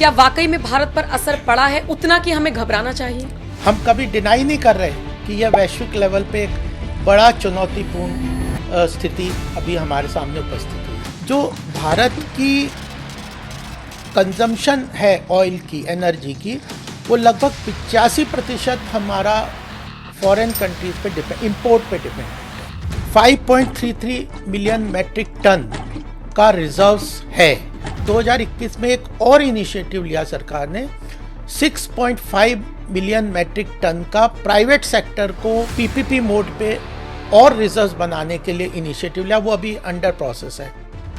क्या वाकई में भारत पर असर पड़ा है उतना कि हमें घबराना चाहिए? हम कभी डिनाई नहीं कर रहे कि यह वैश्विक लेवल पे एक बड़ा चुनौतीपूर्ण स्थिति अभी हमारे सामने उपस्थित है। जो भारत की कंजम्पशन है ऑयल की, एनर्जी की, वो लगभग 85% हमारा फॉरेन कंट्रीज पे डिपेंड, इंपोर्ट पे डिपेंड है। 5.33 मिलियन मैट्रिक टन का रिजर्व्स है। 2021 में एक और इनिशिएटिव लिया सरकार ने, 6.5 मिलियन मैट्रिक टन का प्राइवेट सेक्टर को पीपीपी मोड पे और रिजर्व्स बनाने के लिए इनिशिएटिव लिया। वो अभी अंडर प्रोसेस है।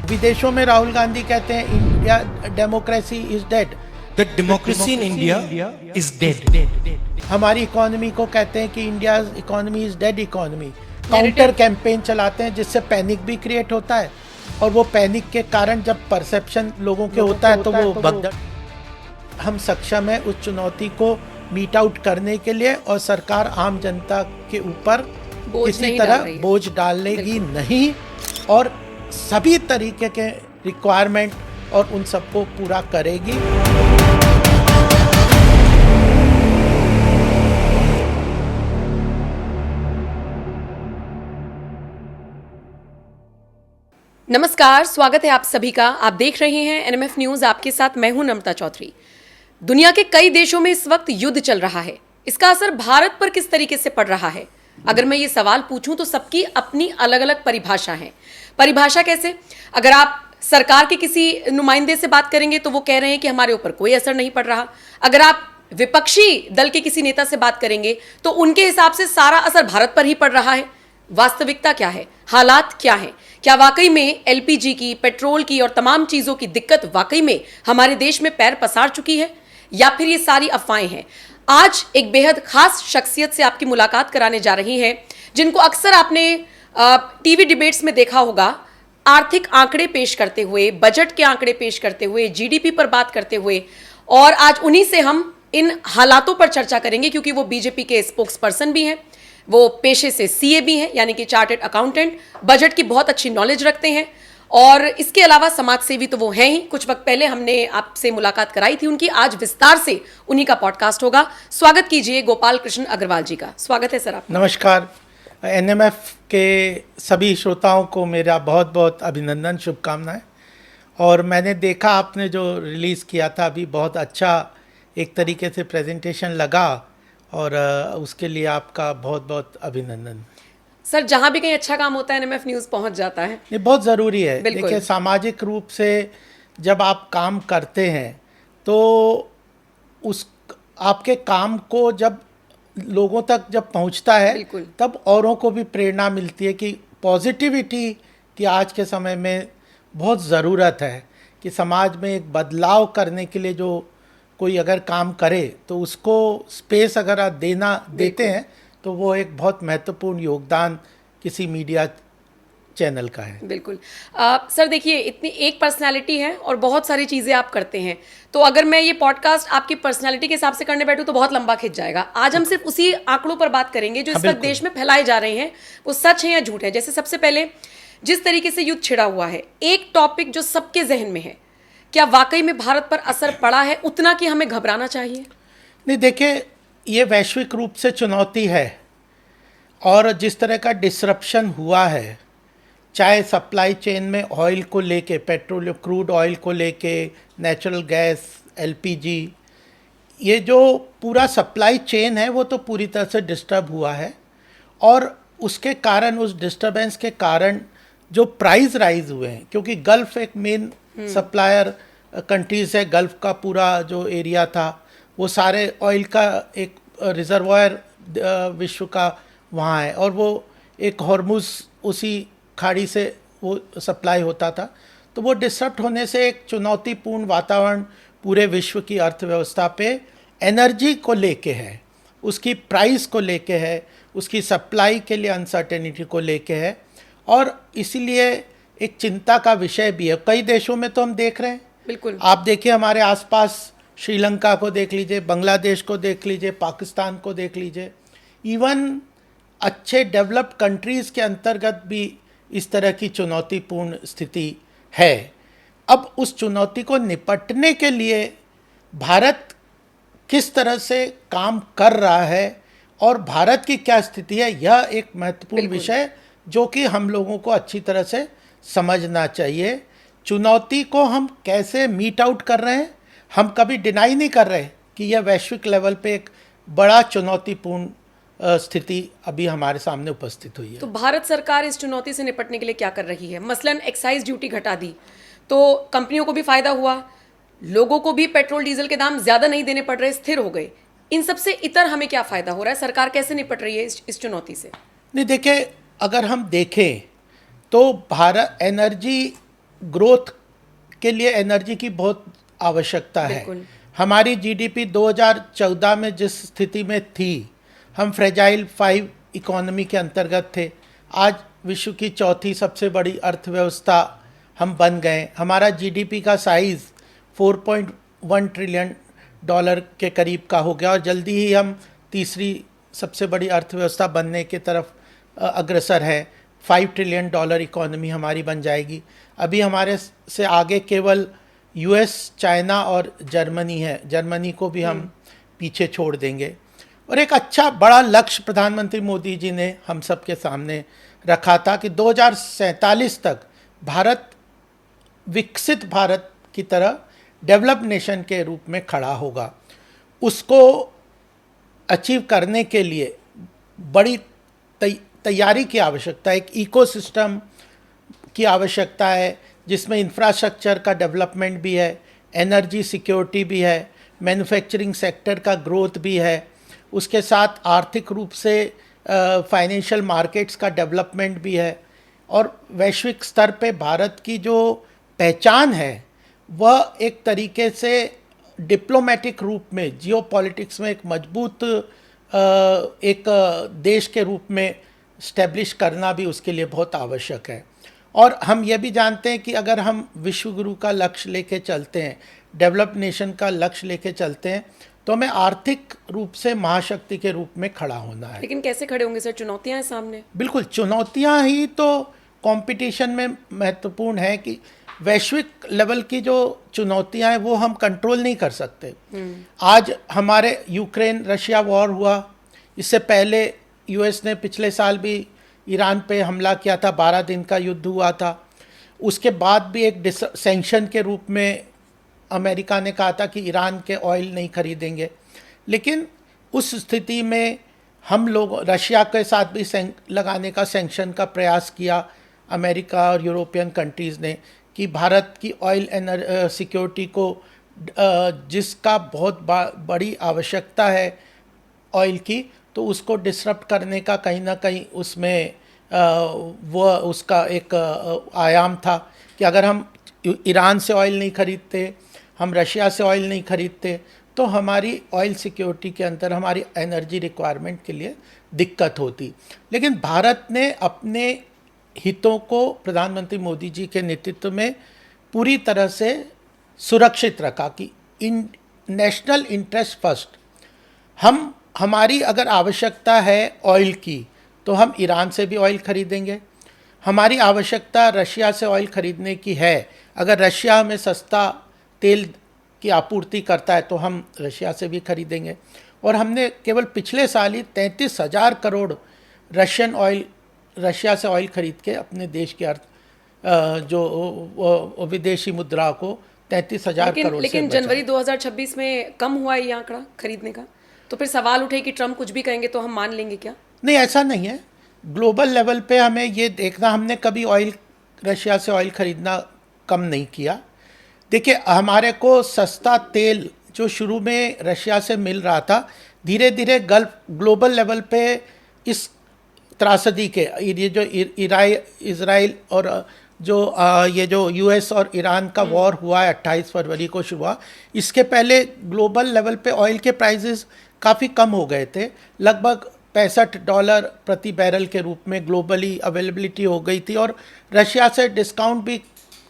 विदेशों में राहुल गांधी कहते हैं India democracy is dead. The democracy in India is dead. हमारी इकोनॉमी को कहते हैं कि India economy is dead economy. Counter campaign चलाते हैं जिससे पैनिक भी क्रिएट होता है, और वो पैनिक के कारण जब परसेप्शन लोगों के होता है तो वो भगदड़। हम सक्षम है उस चुनौती को मीट आउट करने के लिए, और सरकार आम जनता के ऊपर किसी तरह बोझ डालेगी नहीं, और सभी तरीके के रिक्वायरमेंट और उन सबको पूरा करेगी। नमस्कार, स्वागत है आप सभी का। आप देख रहे हैं एनएमएफ न्यूज। आपके साथ मैं हूं नम्रता चौधरी। दुनिया के कई देशों में इस वक्त युद्ध चल रहा है। इसका असर भारत पर किस तरीके से पड़ रहा है? अगर मैं ये सवाल पूछूं तो सबकी अपनी अलग अलग परिभाषा है। परिभाषा कैसे? अगर आप सरकार के किसी नुमाइंदे से बात करेंगे तो वो कह रहे हैं कि हमारे ऊपर कोई असर नहीं पड़ रहा। अगर आप विपक्षी दल के किसी नेता से बात करेंगे तो उनके हिसाब से सारा असर भारत पर ही पड़ रहा है। वास्तविकता क्या है? हालात क्या है? क्या वाकई में एलपीजी की, पेट्रोल की और तमाम चीजों की दिक्कत वाकई में हमारे देश में पैर पसार चुकी है, या फिर ये सारी अफवाहें हैं? आज एक बेहद खास शख्सियत से आपकी मुलाकात कराने जा रही हैं, जिनको अक्सर आपने टीवी डिबेट्स में देखा होगा, आर्थिक आंकड़े पेश करते हुए, बजट के आंकड़े पेश करते हुए, जीडीपी पर बात करते हुए। और आज उन्हीं से हम इन हालातों पर चर्चा करेंगे, क्योंकि वो बीजेपी के स्पोक्स पर्सन भी हैं, वो पेशे से सीए भी हैं, यानी कि चार्टर्ड अकाउंटेंट, बजट की बहुत अच्छी नॉलेज रखते हैं, और इसके अलावा समाज सेवी तो वो हैं ही। कुछ वक्त पहले हमने आपसे मुलाकात कराई थी उनकी, आज विस्तार से उन्हीं का पॉडकास्ट होगा। स्वागत कीजिए गोपाल कृष्ण अग्रवाल जी का। स्वागत है सर आपका। नमस्कार। एनएमएफ के सभी श्रोताओं को मेरा बहुत बहुत अभिनंदन, शुभकामनाएं। और मैंने देखा आपने जो रिलीज़ किया था अभी, बहुत अच्छा एक तरीके से प्रेजेंटेशन लगा, और उसके लिए आपका बहुत बहुत अभिनंदन। सर, जहां भी कहीं अच्छा काम होता है एनएमएफ न्यूज़ पहुंच जाता है। ये बहुत ज़रूरी है। बिल्कुल। देखिए, सामाजिक रूप से जब आप काम करते हैं तो उस आपके काम को जब लोगों तक जब पहुंचता है, बिल्कुल, तब औरों को भी प्रेरणा मिलती है कि पॉजिटिविटी की आज के समय में बहुत ज़रूरत है, कि समाज में एक बदलाव करने के लिए जो कोई अगर काम करे तो उसको स्पेस अगर आप देते हैं तो वो एक बहुत महत्वपूर्ण योगदान किसी मीडिया चैनल का है। बिल्कुल। सर देखिए, इतनी एक पर्सनालिटी है और बहुत सारी चीज़ें आप करते हैं, तो अगर मैं ये पॉडकास्ट आपकी पर्सनालिटी के हिसाब से करने बैठूं तो बहुत लंबा खिंच जाएगा। आज हम सिर्फ उसी आंकड़ों पर बात करेंगे जो इस वक्त देश में फैलाए जा रहे हैं, वो सच है या झूठ है। जैसे सबसे पहले जिस तरीके से युद्ध छिड़ा हुआ है, एक टॉपिक जो सबके जहन में है, क्या वाकई में भारत पर असर पड़ा है उतना कि हमें घबराना चाहिए? नहीं, देखिए, ये वैश्विक रूप से चुनौती है, और जिस तरह का डिसरप्शन हुआ है, चाहे सप्लाई चेन में ऑयल को लेके, पेट्रोल क्रूड ऑयल को लेके, नेचुरल गैस, एलपीजी, ये जो पूरा सप्लाई चेन है वो तो पूरी तरह से डिस्टर्ब हुआ है। और उसके कारण, उस डिस्टर्बेंस के कारण जो प्राइस राइज हुए हैं, क्योंकि गल्फ़ एक मेन सप्लायर कंट्रीज़ है, गल्फ़ का पूरा जो एरिया था वो सारे ऑयल का एक रिजर्वायर विश्व का वहाँ है, और वो एक हॉर्मुज़ उसी खाड़ी से वो सप्लाई होता था। तो वो डिस्टर्ब होने से एक चुनौतीपूर्ण वातावरण पूरे विश्व की अर्थव्यवस्था पे एनर्जी को लेके है, उसकी प्राइस को लेके है, उसकी सप्लाई के लिए अनसर्टेनिटी को लेके है, और इसीलिए एक चिंता का विषय भी है। कई देशों में तो हम देख रहे हैं। बिल्कुल। आप देखिए, हमारे आसपास श्रीलंका को देख लीजिए, बांग्लादेश को देख लीजिए, पाकिस्तान को देख लीजिए, इवन अच्छे डेवलप्ड कंट्रीज़ के अंतर्गत भी इस तरह की चुनौतीपूर्ण स्थिति है। अब उस चुनौती को निपटने के लिए भारत किस तरह से काम कर रहा है और भारत की क्या स्थिति है, यह एक महत्वपूर्ण बिल्कुल। विषय जो कि हम लोगों को अच्छी तरह से समझना चाहिए। चुनौती को हम कैसे मीट आउट कर रहे हैं, हम कभी डिनाई नहीं कर रहे कि यह वैश्विक लेवल पे एक बड़ा चुनौतीपूर्ण स्थिति अभी हमारे सामने उपस्थित हुई है। तो भारत सरकार इस चुनौती से निपटने के लिए क्या कर रही है? मसलन एक्साइज ड्यूटी घटा दी तो कंपनियों को भी फायदा हुआ, लोगों को भी पेट्रोल डीजल के दाम ज्यादा नहीं देने पड़ रहे, स्थिर हो गए। इन सबसे इतर हमें क्या फायदा हो रहा है? सरकार कैसे निपट रही है इस चुनौती से? नहीं, देखिए, अगर हम देखें तो भारत एनर्जी ग्रोथ के लिए एनर्जी की बहुत आवश्यकता है। बिल्कुल। हमारी जीडीपी 2014 में जिस स्थिति में थी, हम फ्रेजाइल 5 इकोनॉमी के अंतर्गत थे। आज विश्व की चौथी सबसे बड़ी अर्थव्यवस्था हम बन गए। हमारा जीडीपी का साइज़ 4.1 ट्रिलियन डॉलर के करीब का हो गया और जल्दी ही हम तीसरी सबसे बड़ी अर्थव्यवस्था बनने की तरफ अग्रसर है। 5 ट्रिलियन डॉलर इकोनॉमी हमारी बन जाएगी। अभी हमारे से आगे केवल यूएस, चाइना और जर्मनी है। जर्मनी को भी हम पीछे छोड़ देंगे। और एक अच्छा बड़ा लक्ष्य प्रधानमंत्री मोदी जी ने हम सब के सामने रखा था कि 2047 तक भारत विकसित भारत की तरह डेवलप नेशन के रूप में खड़ा होगा। उसको अचीव करने के लिए बड़ी तैयारी की आवश्यकता है। एक इकोसिस्टम की आवश्यकता है जिसमें इंफ्रास्ट्रक्चर का डेवलपमेंट भी है, एनर्जी सिक्योरिटी भी है, मैन्युफैक्चरिंग सेक्टर का ग्रोथ भी है, उसके साथ आर्थिक रूप से फाइनेंशियल मार्केट्स का डेवलपमेंट भी है। और वैश्विक स्तर पे भारत की जो पहचान है वह एक तरीके से डिप्लोमेटिक रूप में, जियोपॉलिटिक्स में एक मजबूत एक देश के रूप में स्टैब्लिश करना भी उसके लिए बहुत आवश्यक है। और हम ये भी जानते हैं कि अगर हम विश्व गुरु का लक्ष्य लेके चलते हैं, डेवलप नेशन का लक्ष्य लेके चलते हैं, तो हमें आर्थिक रूप से महाशक्ति के रूप में खड़ा होना है। लेकिन कैसे खड़े होंगे सर? चुनौतियां हैं सामने। बिल्कुल, चुनौतियां ही तो कंपटीशन में महत्वपूर्ण है कि वैश्विक लेवल की जो चुनौतियां हैं वो हम कंट्रोल नहीं कर सकते। आज हमारे यूक्रेन रशिया वॉर हुआ, इससे पहले यूएस ने पिछले साल भी ईरान पे हमला किया था, 12 दिन का युद्ध हुआ था। उसके बाद भी एक सैंक्शन के रूप में अमेरिका ने कहा था कि ईरान के ऑयल नहीं खरीदेंगे। लेकिन उस स्थिति में हम लोग रशिया के साथ भी लगाने का सैंक्शन का प्रयास किया अमेरिका और यूरोपियन कंट्रीज़ ने कि भारत की ऑयल सिक्योरिटी को जिसका बहुत बड़ी आवश्यकता है ऑयल की, तो उसको डिसरप्ट करने का कहीं ना कहीं उसमें वो उसका एक आयाम था कि अगर हम ईरान से ऑयल नहीं खरीदते, हम रशिया से ऑयल नहीं खरीदते, तो हमारी ऑयल सिक्योरिटी के अंदर हमारी एनर्जी रिक्वायरमेंट के लिए दिक्कत होती। लेकिन भारत ने अपने हितों को प्रधानमंत्री मोदी जी के नेतृत्व में पूरी तरह से सुरक्षित रखा कि इन नेशनल इंटरेस्ट फर्स्ट। हमारी अगर आवश्यकता है ऑयल की तो हम ईरान से भी ऑयल खरीदेंगे। हमारी आवश्यकता रशिया से ऑयल खरीदने की है, अगर रशिया हमें सस्ता तेल की आपूर्ति करता है तो हम रशिया से भी खरीदेंगे। और हमने केवल पिछले साल ही 33,000 करोड़ रशिया से ऑयल खरीद के अपने देश के जो विदेशी मुद्रा को 33,000 करोड़ लेकिन से जनवरी 2026 में कम हुआ है ये आंकड़ा खरीदने का। तो फिर सवाल उठे कि ट्रम्प कुछ भी कहेंगे तो हम मान लेंगे क्या? नहीं, ऐसा नहीं है। ग्लोबल लेवल पे हमें ये देखना, हमने कभी रशिया से ऑयल खरीदना कम नहीं किया। देखिए, हमारे को सस्ता तेल जो शुरू में रशिया से मिल रहा था, धीरे धीरे ग्लोबल लेवल पे इस त्रासदी के ये जो इजराइल और जो ये जो यूएस और ईरान का वॉर हुआ है 28 फरवरी को शुरू हुआ, इसके पहले ग्लोबल लेवल पे ऑयल के प्राइसेस काफ़ी कम हो गए थे। लगभग $65 प्रति बैरल के रूप में ग्लोबली अवेलेबिलिटी हो गई थी और रशिया से डिस्काउंट भी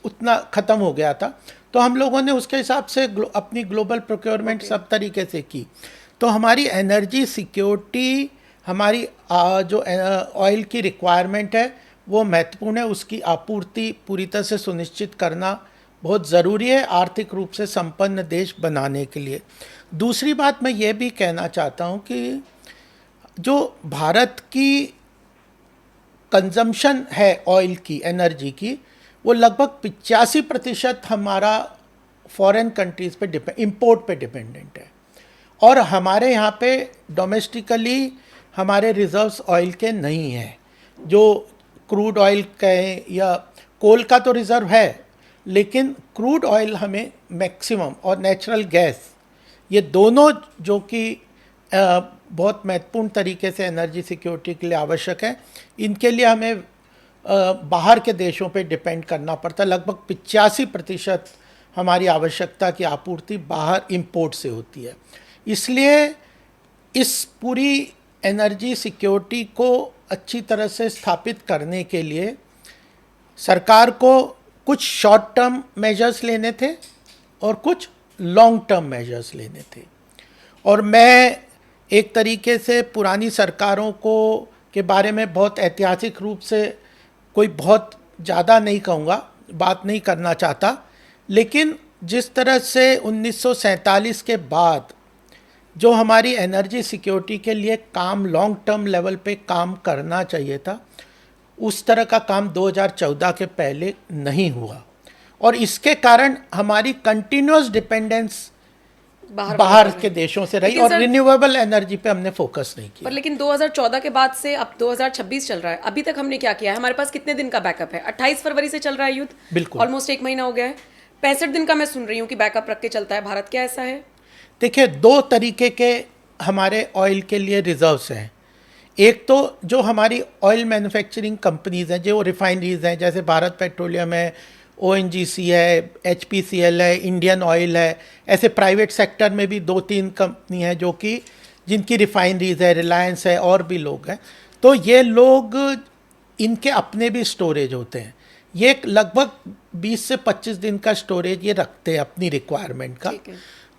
उतना ख़त्म हो गया था। तो हम लोगों ने उसके हिसाब से अपनी ग्लोबल प्रोक्योरमेंट सब तरीके से की। तो हमारी एनर्जी सिक्योरिटी, हमारी जो ऑयल की रिक्वायरमेंट है वो महत्वपूर्ण है। उसकी आपूर्ति पूरी तरह से सुनिश्चित करना बहुत ज़रूरी है आर्थिक रूप से संपन्न देश बनाने के लिए। दूसरी बात मैं ये भी कहना चाहता हूँ कि जो भारत की कंजम्पशन है ऑयल की, एनर्जी की, वो लगभग 85% हमारा फॉरेन कंट्रीज़ पे इंपोर्ट पे डिपेंडेंट है। और हमारे यहाँ पे डोमेस्टिकली हमारे रिजर्व्स ऑयल के नहीं हैं। जो क्रूड ऑयल कहें या कोल का तो रिज़र्व है, लेकिन क्रूड ऑयल हमें मैक्सिमम, और नेचुरल गैस, ये दोनों जो कि बहुत महत्वपूर्ण तरीके से एनर्जी सिक्योरिटी के लिए आवश्यक है, इनके लिए हमें बाहर के देशों पे डिपेंड करना पड़ता है। लगभग 85% हमारी आवश्यकता की आपूर्ति बाहर इंपोर्ट से होती है। इसलिए इस पूरी एनर्जी सिक्योरिटी को अच्छी तरह से स्थापित करने के लिए सरकार को कुछ शॉर्ट टर्म मेजर्स लेने थे और कुछ लॉन्ग टर्म मेजर्स लेने थे। और मैं एक तरीके से पुरानी सरकारों को के बारे में बहुत ऐतिहासिक रूप से कोई बहुत ज़्यादा नहीं कहूँगा, बात नहीं करना चाहता, लेकिन जिस तरह से 1947 के बाद जो हमारी एनर्जी सिक्योरिटी के लिए काम लॉन्ग टर्म लेवल पे काम करना चाहिए था, उस तरह का काम 2014 के पहले नहीं हुआ। और इसके कारण हमारी कंटिन्यूअस डिपेंडेंस बाहर के देशों से रही, और रिन्यूएबल एनर्जी पे हमने फोकस नहीं किया। पर लेकिन 2014 के बाद से अब 2026 चल रहा है, अभी तक हमने क्या किया है? हमारे पास कितने दिन का बैकअप है? 28 फरवरी से चल रहा है युद्ध, बिल्कुल ऑलमोस्ट 1 महीना हो गया है। 65 दिन का मैं सुन रही हूँ कि बैकअप रख के चलता है भारत, क्या ऐसा है? देखिए, दो तरीके के हमारे ऑयल के लिए रिजर्व्स हैं। एक तो जो हमारी ऑयल मैन्युफैक्चरिंग कंपनीज हैं, जो रिफाइनरीज हैं, जैसे भारत पेट्रोलियम है, ONGC है, HPCL है, इंडियन ऑयल है, ऐसे प्राइवेट सेक्टर में भी 2-3 कंपनी हैं जो कि जिनकी रिफाइनरीज है, रिलायंस है, और भी लोग हैं। तो ये लोग, इनके अपने भी स्टोरेज होते हैं। ये लगभग 20 से 25 दिन का स्टोरेज ये रखते हैं अपनी रिक्वायरमेंट का।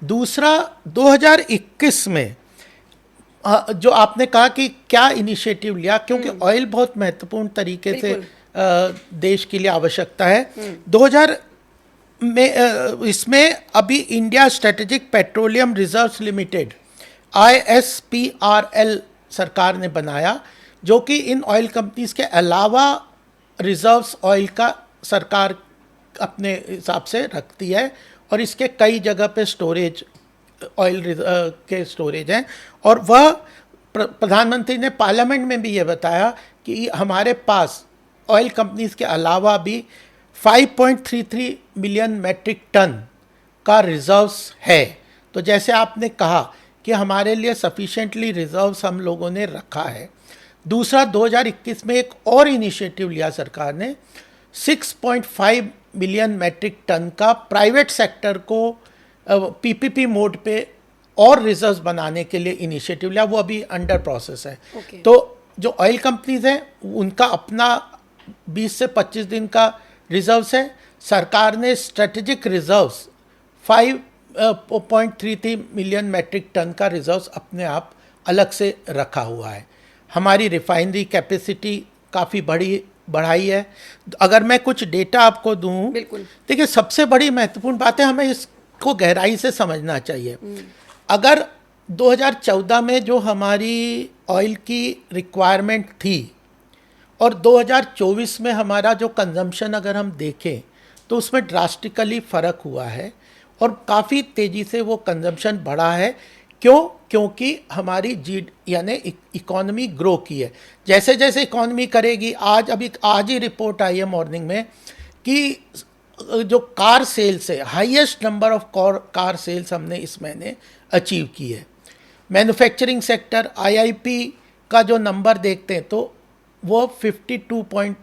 दूसरा, 2021 में जो आपने कहा कि क्या इनिशिएटिव लिया, क्योंकि ऑयल बहुत महत्वपूर्ण तरीके से देश के लिए आवश्यकता है। 2000 में इसमें अभी India strategic petroleum reserves limited ISPRL सरकार ने बनाया, जो कि इन ऑयल कंपनीज के अलावा रिजर्व्स ऑयल का सरकार अपने हिसाब से रखती है, और इसके कई जगह पे स्टोरेज ऑयल के स्टोरेज हैं। और वह प्रधानमंत्री ने पार्लियामेंट में भी ये बताया कि हमारे पास ऑयल कंपनीज के अलावा भी 5.33 मिलियन मैट्रिक टन का रिजर्व्स है। तो जैसे आपने कहा कि हमारे लिए सफिशेंटली रिजर्व्स हम लोगों ने रखा है। दूसरा, 2021 में एक और इनिशिएटिव लिया सरकार ने, 6.5 मिलियन मैट्रिक टन का प्राइवेट सेक्टर को PPP मोड पे और रिजर्व्स बनाने के लिए इनिशिएटिव लिया। वो अभी अंडर प्रोसेस है। तो जो ऑयल कंपनीज हैं उनका अपना 20 से 25 दिन का रिजर्व्स है। सरकार ने strategic reserves 5.33 million metric ton का रिजर्व्स अपने आप अलग से रखा हुआ है। हमारी रिफाइनरी कैपेसिटी काफ़ी बढ़ाई है। अगर मैं कुछ डेटा आपको दूं, देखिए, सबसे बड़ी महत्वपूर्ण बात है, हमें इसको गहराई से समझना चाहिए। अगर 2014 में जो हमारी ऑयल की रिक्वायरमेंट थी और 2024 में हमारा जो कंजम्पशन अगर हम देखें तो उसमें ड्रास्टिकली फ़र्क हुआ है, और काफ़ी तेज़ी से वो कंजम्पशन बढ़ा है। क्योंकि हमारी यानी इकोनॉमी ग्रो की है। जैसे जैसे इकोनॉमी करेगी, आज ही रिपोर्ट आई है मॉर्निंग में कि जो कार सेल्स है, highest number of car sales हमने इस महीने अचीव की है। मैन्युफैक्चरिंग सेक्टर IIP का जो नंबर देखते हैं तो वो 52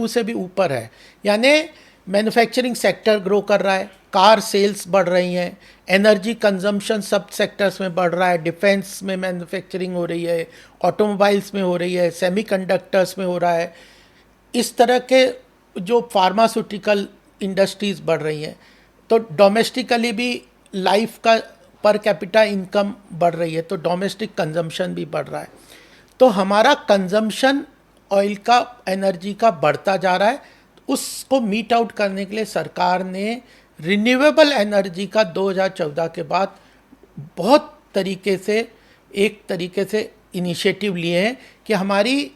से भी ऊपर है। यानी मैन्युफैक्चरिंग सेक्टर ग्रो कर रहा है, कार सेल्स बढ़ रही हैं, एनर्जी कंजम्पशन सब सेक्टर्स में बढ़ रहा है, डिफेंस में मैन्युफैक्चरिंग हो रही है, ऑटोमोबाइल्स में हो रही है, सेमीकंडक्टर्स में हो रहा है। इस तरह के जो फार्मास्यूटिकल इंडस्ट्रीज़ बढ़ रही हैं, तो डोमेस्टिकली भी लाइफ का पर कैपिटा इनकम बढ़ रही है, तो डोमेस्टिक कंजम्पशन भी बढ़ रहा है। तो हमारा कंजम्पशन ऑयल का, एनर्जी का बढ़ता जा रहा है। उसको मीट आउट करने के लिए सरकार ने रिन्यूएबल एनर्जी का 2014 के बाद बहुत एक तरीके से इनिशिएटिव लिए हैं कि हमारी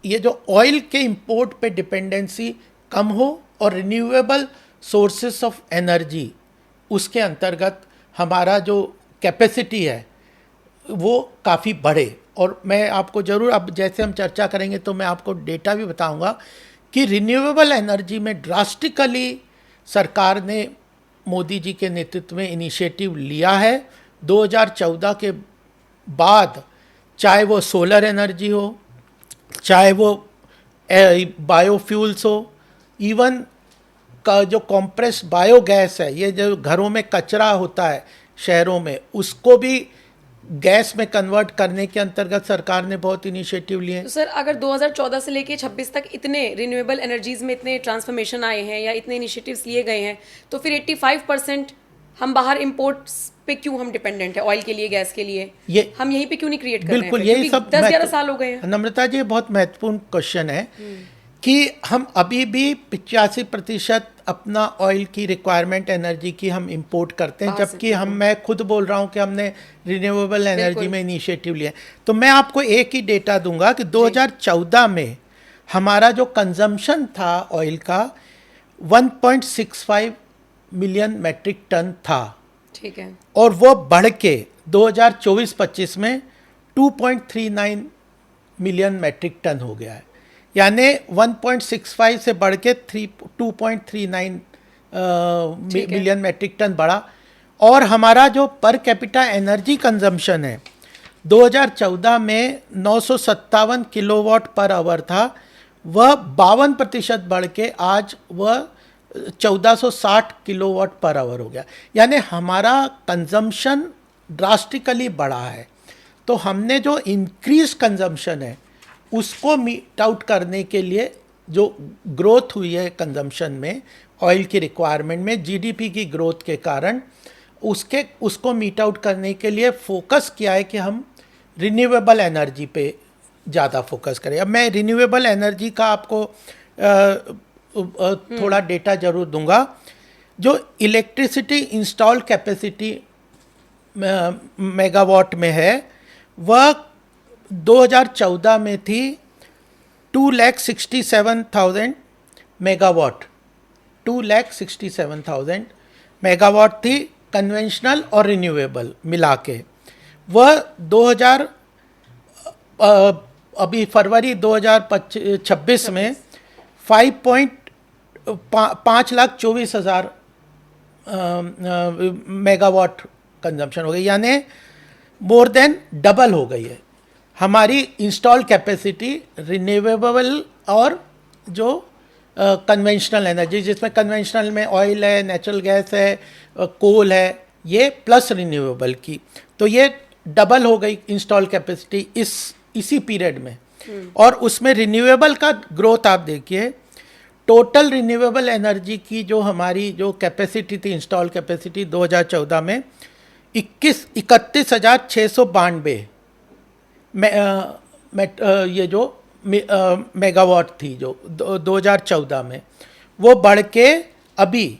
ये जो ऑयल के इंपोर्ट पे डिपेंडेंसी कम हो और रिन्यूएबल सोर्सेस ऑफ एनर्जी उसके अंतर्गत हमारा जो कैपेसिटी है वो काफ़ी बढ़े। और मैं आपको ज़रूर, अब जैसे हम चर्चा करेंगे तो मैं आपको डेटा भी बताऊंगा कि रिन्यूएबल एनर्जी में ड्रास्टिकली सरकार ने मोदी जी के नेतृत्व में इनिशिएटिव लिया है। 2014 के बाद चाहे वो सोलर एनर्जी हो, चाहे वो बायोफ्यूल्स हो, इवन का जो कॉम्प्रेस्ड बायोगैस है, ये जो घरों में कचरा होता है शहरों में, उसको भी गैस में कन्वर्ट करने के अंतर्गत सरकार ने बहुत इनिशिएटिव लिए। तो सर अगर 2014 से लेके 26 तक इतने रिन्यूएबल एनर्जीज में इतने ट्रांसफॉर्मेशन आए हैं या इतने इनिशिएटिव्स लिए गए हैं, तो फिर 85% हम बाहर इंपोर्ट्स पे क्यों हम डिपेंडेंट है ऑयल के लिए, गैस के लिए? ये हम यहीं पे क्यों नहीं क्रिएट कर रहे हैं? बिल्कुल यही सब 10-11 साल हो गए हैं। नम्रता जी, बहुत महत्वपूर्ण क्वेश्चन है कि हम अभी भी 85% अपना ऑयल की रिक्वायरमेंट एनर्जी की हम इंपोर्ट करते हैं, जबकि मैं खुद बोल रहा हूं कि हमने रिन्यूएबल एनर्जी में इनिशिएटिव लिया। तो मैं आपको एक ही डेटा दूंगा कि 2014 में हमारा जो कंजम्पशन था ऑयल का 1.65 मिलियन मैट्रिक टन था, ठीक है, और वो बढ़ के 2024-25 में 2.39 मिलियन मैट्रिक टन हो गया है। यानी 1.65 से बढ़ के 2.39 मिलियन मैट्रिक टन बढ़ा। और हमारा जो पर कैपिटा एनर्जी कंजम्पशन है 2014 में 957 किलोवाट पर आवर था, वह 52% बढ़ के आज वह 1460 किलोवाट पर आवर हो गया। यानी हमारा कंजम्पशन ड्रास्टिकली बढ़ा है। तो हमने जो इंक्रीज कंजम्पशन है उसको मीट आउट करने के लिए जो ग्रोथ हुई है कंजम्पशन में, ऑयल की रिक्वायरमेंट में, जीडीपी की ग्रोथ के कारण उसको मीट आउट करने के लिए फोकस किया है कि हम रिन्यूएबल एनर्जी पे ज़्यादा फोकस करें। अब मैं रिन्यूएबल एनर्जी का आपको थोड़ा डेटा जरूर दूंगा। जो इलेक्ट्रिसिटी इंस्टॉल कैपेसिटी मेगावाट में है वह 2014 में थी 2,67,000 मेगावाट, 2,67,000 मेगावाट थी कन्वेंशनल और रिन्यूएबल मिला के। वह 2000 अभी फरवरी 2026 में 5,24,000 मेगावाट कंजम्पशन हो गई, यानी मोर देन डबल हो गई है हमारी इंस्टॉल कैपेसिटी रिन्यूएबल और जो कन्वेंशनल एनर्जी, जिसमें कन्वेंशनल में ऑयल है, नेचुरल गैस है, कोल है, ये प्लस रिन्यूएबल की, तो ये डबल हो गई इंस्टॉल कैपेसिटी इसी पीरियड में। और उसमें रिन्यूएबल का ग्रोथ आप देखिए, टोटल रिन्यूएबल एनर्जी की जो हमारी जो कैपेसिटी थी, इंस्टॉल कैपेसिटी 2014 में 31,692 ये जो मेगावाट थी जो 2014 में, वो बढ़ के अभी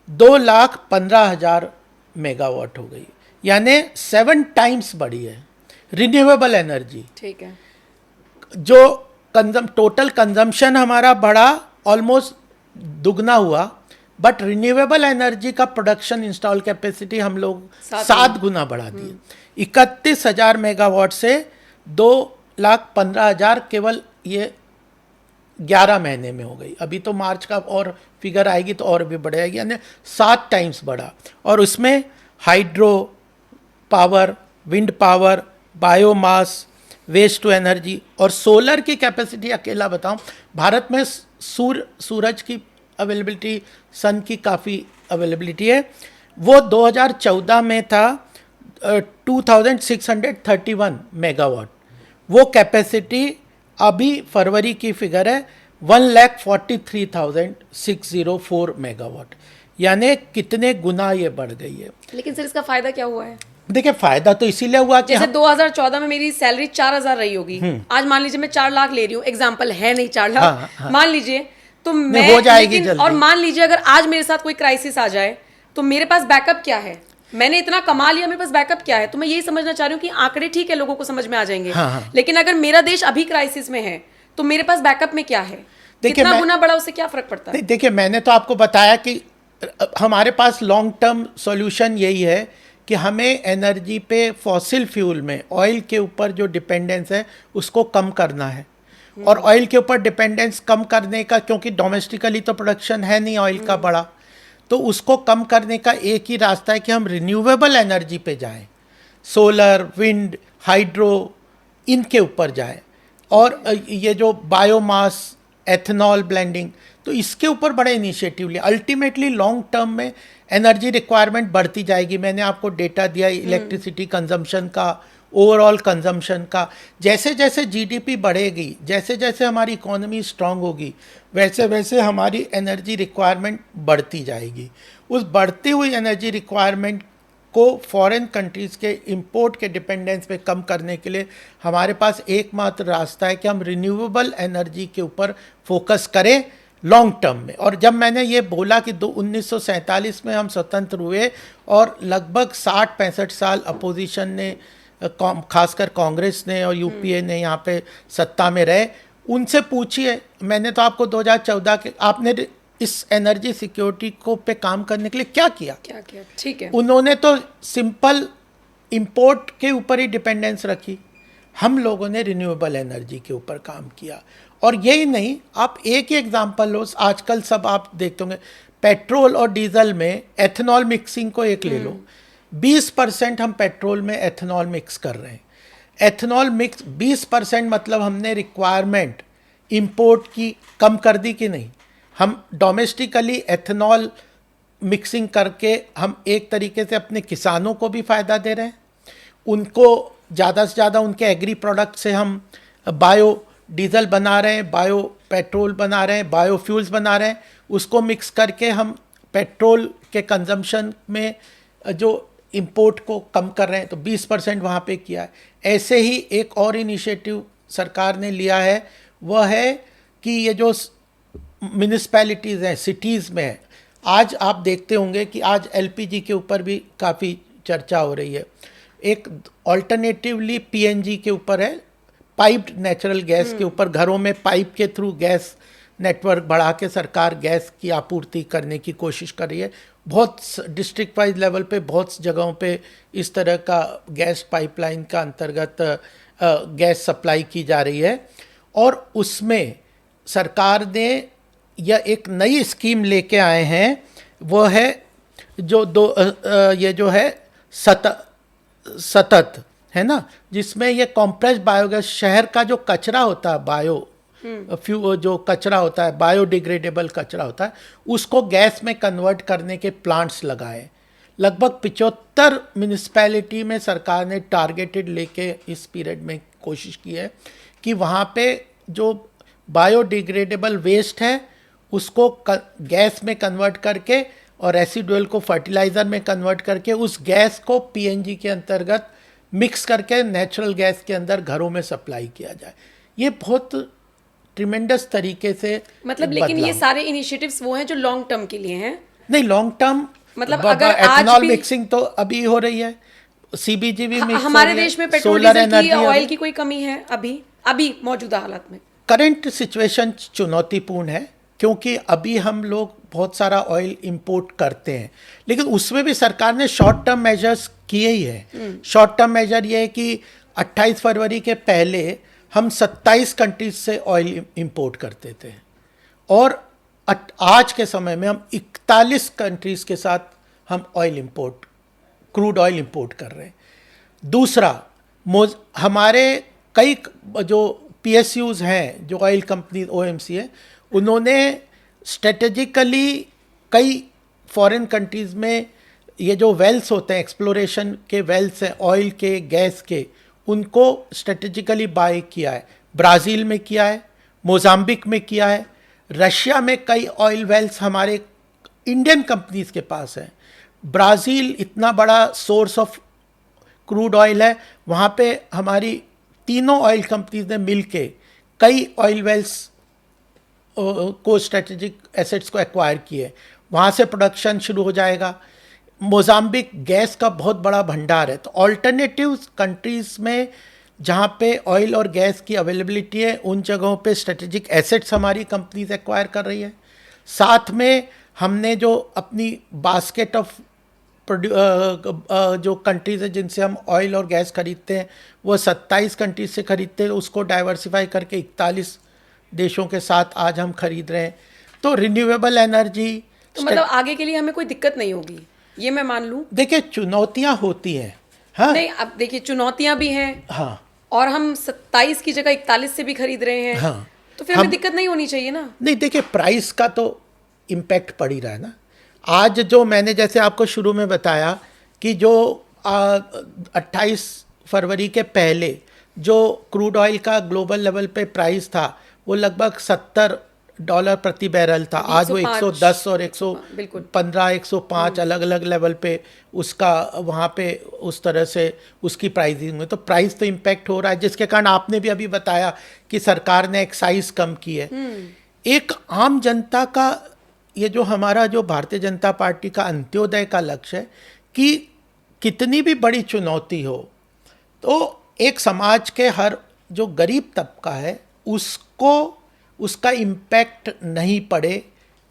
2,15,000 मेगावाट हो गई, यानी 7 टाइम्स बढ़ी है रिन्यूएबल एनर्जी। ठीक है, जो टोटल कंजम्पशन हमारा बढ़ा, ऑलमोस्ट दुगना हुआ, बट रिन्यूएबल एनर्जी का प्रोडक्शन इंस्टॉल कैपेसिटी हम लोग 7 गुना बढ़ा दिए। 31,000 मेगावाट से 2,15,000 केवल ये 11 महीने में हो गई। अभी तो मार्च का और फिगर आएगी तो और भी बढ़ेगी, यानी 7 टाइम्स बढ़ा। और उसमें hydro power, wind power, biomass, waste to energy और सोलर की कैपेसिटी अकेला बताऊं, भारत में सूरज की अवेलेबिलिटी, सन की काफ़ी अवेलेबिलिटी है। वो 2014 में था 2,631 मेगावाट। वो कैपेसिटी अभी फरवरी की फिगर है 1,43,604 मेगावाट, यानी कितने गुना ये बढ़ गई है। लेकिन सर इसका फायदा क्या हुआ है? देखिए, फायदा तो इसीलिए हुआ कि जैसे 2014 में मेरी सैलरी 4,000 रही होगी, आज मान लीजिए मैं 4 लाख ले रही हूँ, एग्जाम्पल है, नहीं 4 लाख, मान लीजिए, तो नहीं, मैं हो जाएगी लेकिन जल्दी। और मान लीजिए अगर आज मेरे साथ कोई क्राइसिस आ जाए तो मेरे पास बैकअप क्या है? मैंने इतना कमा लिया, मेरे पास बैकअप क्या है? तो मैं यही समझना चाह रही हूँ कि आंकड़े ठीक है, लोगों को समझ में आ जाएंगे, हाँ, हाँ। लेकिन अगर मेरा देश अभी क्राइसिस में है तो मेरे पास बैकअप में क्या है? देखिए, कितना मैं- गुना बड़ा, उससे क्या फर्क पड़ता है? नहीं, देखिए, मैंने तो आपको बताया कि हमारे पास लॉन्ग टर्म सॉल्यूशन यही है कि हमें एनर्जी पे फॉसिल फ्यूल में ऑयल के ऊपर जो डिपेंडेंस है उसको कम करना है। और ऑयल के ऊपर डिपेंडेंस कम करने का, क्योंकि डोमेस्टिकली तो प्रोडक्शन है नहीं ऑयल का बड़ा, तो उसको कम करने का एक ही रास्ता है कि हम रिन्यूएबल एनर्जी पे जाएं, सोलर, विंड, हाइड्रो, इनके ऊपर जाएं। और ये जो बायोमास, एथेनॉल ब्लेंडिंग, तो इसके ऊपर बड़े इनिशिएटिव लिए अल्टीमेटली लॉन्ग टर्म में एनर्जी रिक्वायरमेंट बढ़ती जाएगी। मैंने आपको डेटा दिया इलेक्ट्रिसिटी कंजम्पशन का, ओवरऑल कंजम्पशन का। जैसे जैसे जीडीपी बढ़ेगी, जैसे जैसे हमारी इकोनॉमी स्ट्रांग होगी, वैसे वैसे हमारी एनर्जी रिक्वायरमेंट बढ़ती जाएगी। उस बढ़ती हुई एनर्जी रिक्वायरमेंट को फॉरेन कंट्रीज़ के इंपोर्ट के डिपेंडेंस पे कम करने के लिए हमारे पास एकमात्र रास्ता है कि हम रिन्यूएबल एनर्जी के ऊपर फोकस करें लॉन्ग टर्म में। और जब मैंने ये बोला कि 1947 में हम स्वतंत्र हुए और लगभग 60-65 साल अपोजिशन ने, खासकर कांग्रेस ने और यूपीए ने यहाँ पे सत्ता में रहे, उनसे पूछिए। मैंने तो आपको 2014 के, आपने इस एनर्जी सिक्योरिटी को पे काम करने के लिए क्या किया? ठीक है, उन्होंने तो सिंपल इंपोर्ट के ऊपर ही डिपेंडेंस रखी। हम लोगों ने रिन्यूएबल एनर्जी के ऊपर काम किया। और यही नहीं, आप एक ही एग्जांपल लो, आजकल सब आप देखते होंगे पेट्रोल और डीजल में एथेनॉल मिक्सिंग को एक ले लो, 20% हम पेट्रोल में एथेनॉल मिक्स कर रहे हैं। एथेनॉल मिक्स 20%, मतलब हमने रिक्वायरमेंट इंपोर्ट की कम कर दी कि नहीं? हम डोमेस्टिकली एथेनॉल मिक्सिंग करके हम एक तरीके से अपने किसानों को भी फ़ायदा दे रहे हैं, उनको ज़्यादा से ज़्यादा उनके एग्री प्रोडक्ट से हम बायो डीजल बना रहे हैं, बायो पेट्रोल बना रहे हैं, बायोफ्यूल्स बना रहे हैं, उसको मिक्स करके हम पेट्रोल के कंजम्पशन में जो इंपोर्ट को कम कर रहे हैं, तो 20% वहाँ पे किया है। ऐसे ही एक और इनिशिएटिव सरकार ने लिया है, वह है कि ये जो म्यूनिसिपैलिटीज़ हैं, सिटीज़ में है, आज आप देखते होंगे कि आज एलपीजी के ऊपर भी काफ़ी चर्चा हो रही है। एक ऑल्टरनेटिवली पीएनजी के ऊपर है, पाइप्ड नेचुरल गैस के ऊपर, घरों में पाइप के थ्रू गैस नेटवर्क बढ़ा के सरकार गैस की आपूर्ति करने की कोशिश कर रही है। बहुत डिस्ट्रिक्ट वाइज लेवल पे बहुत जगहों पे इस तरह का गैस पाइपलाइन का अंतर्गत गैस सप्लाई की जा रही है। और उसमें सरकार ने यह एक नई स्कीम लेके आए हैं, वो है जो ये जो है सतत है ना, जिसमें ये कॉम्प्रेस बायोगैस, शहर का जो कचरा होता है, जो कचरा होता है, बायोडिग्रेडेबल कचरा होता है, उसको गैस में कन्वर्ट करने के प्लांट्स लगाए। लगभग 75 म्यूनिसिपैलिटी में सरकार ने टारगेटेड लेके इस पीरियड में कोशिश की है कि वहाँ पे जो बायोडिग्रेडेबल वेस्ट है उसको गैस में कन्वर्ट करके और रेसिडुअल को फर्टिलाइज़र में कन्वर्ट करके उस गैस को पीएनजी के अंतर्गत मिक्स करके नेचुरल गैस के अंदर घरों में सप्लाई किया जाए। ये बहुत ट्रिमेंडस तरीके से, मतलब लेकिन ये सारे इनिशिएटिव्स वो हैं जो लॉन्ग टर्म के लिए हैं। नहीं, लॉन्ग टर्म मतलब अगर आज एथेनॉल भी मिक्सिंग तो अभी हो रही है, सीबीजी भी मिक्स हमारे देश में पेट्रोल डीजल की ऑयल की कोई कमी है अभी मौजूदा हालात में? करंट सिचुएशन चुनौतीपूर्ण है, क्योंकि अभी हम लोग बहुत सारा ऑयल इंपोर्ट करते हैं, लेकिन उसमें भी सरकार ने शॉर्ट टर्म मेजर्स किए ही है। शॉर्ट टर्म मेजर ये है कि 28 फरवरी के पहले हम 27 कंट्रीज से ऑयल इंपोर्ट करते थे और आज के समय में हम 41 कंट्रीज के साथ हम oil import, crude oil import कर रहे हैं। दूसरा, हमारे कई जो पीएसयूज हैं, जो ऑयल कंपनी ओएमसी है, उन्होंने स्ट्रेटेजिकली कई फॉरेन कंट्रीज़ में ये जो वेल्स होते हैं, एक्सप्लोरेशन के वेल्स हैं, ऑयल के, गैस के, उनको स्ट्रेटेजिकली बाय किया है। ब्राज़ील में किया है, मोज़ाम्बिक में किया है, रशिया में कई ऑयल वेल्स हमारे इंडियन कंपनीज़ के पास हैं। ब्राज़ील इतना बड़ा सोर्स ऑफ क्रूड ऑयल है, वहाँ पे हमारी तीनों ऑयल कंपनीज ने मिलके कई ऑयल वेल्स को स्ट्रेटेजिक एसेट्स को एक्वायर किए, वहाँ से प्रोडक्शन शुरू हो जाएगा। मोजाम्बिक गैस का बहुत बड़ा भंडार है, तो ऑल्टरनेटिव कंट्रीज़ में जहाँ पे ऑयल और गैस की अवेलेबिलिटी है उन जगहों पे स्ट्रेटेजिक एसेट्स हमारी कंपनीज एक्वायर कर रही है। साथ में हमने जो अपनी बास्केट ऑफ जो कंट्रीज़ है जिनसे हम ऑयल और गैस खरीदते हैं वो 27 कंट्रीज से खरीदते हैं, उसको डाइवर्सिफाई करके 41 देशों के साथ आज हम खरीद रहे हैं। तो रिन्यूएबल एनर्जी, तो मतलब आगे के लिए हमें कोई दिक्कत नहीं होगी, ये मैं मान लूं। देखिए चुनौतियां होती हैं, हाँ नहीं, अब देखिए चुनौतियां भी हैं, हाँ और हम 27 की जगह 41 से भी खरीद रहे हैं, हाँ, तो फिर हमें दिक्कत नहीं होनी चाहिए ना। नहीं देखिए प्राइस का तो इम्पैक्ट पड़ ही रहा है ना। आज जो मैंने जैसे आपको शुरू में बताया कि जो 28 फरवरी के पहले जो क्रूड ऑयल का ग्लोबल लेवल पे प्राइस था वो लगभग $70 प्रति बैरल था, आज वो 110 और 115 105 अलग अलग लेवल पे उसका वहाँ पे उस तरह से उसकी प्राइसिंग में, तो प्राइस तो इम्पैक्ट हो रहा है, जिसके कारण आपने भी अभी बताया कि सरकार ने एक्साइज कम की है। एक आम जनता का ये जो हमारा जो भारतीय जनता पार्टी का अंत्योदय का लक्ष्य है कि कितनी भी बड़ी चुनौती हो तो एक समाज के हर जो गरीब तबका है उसको उसका इम्पैक्ट नहीं पड़े,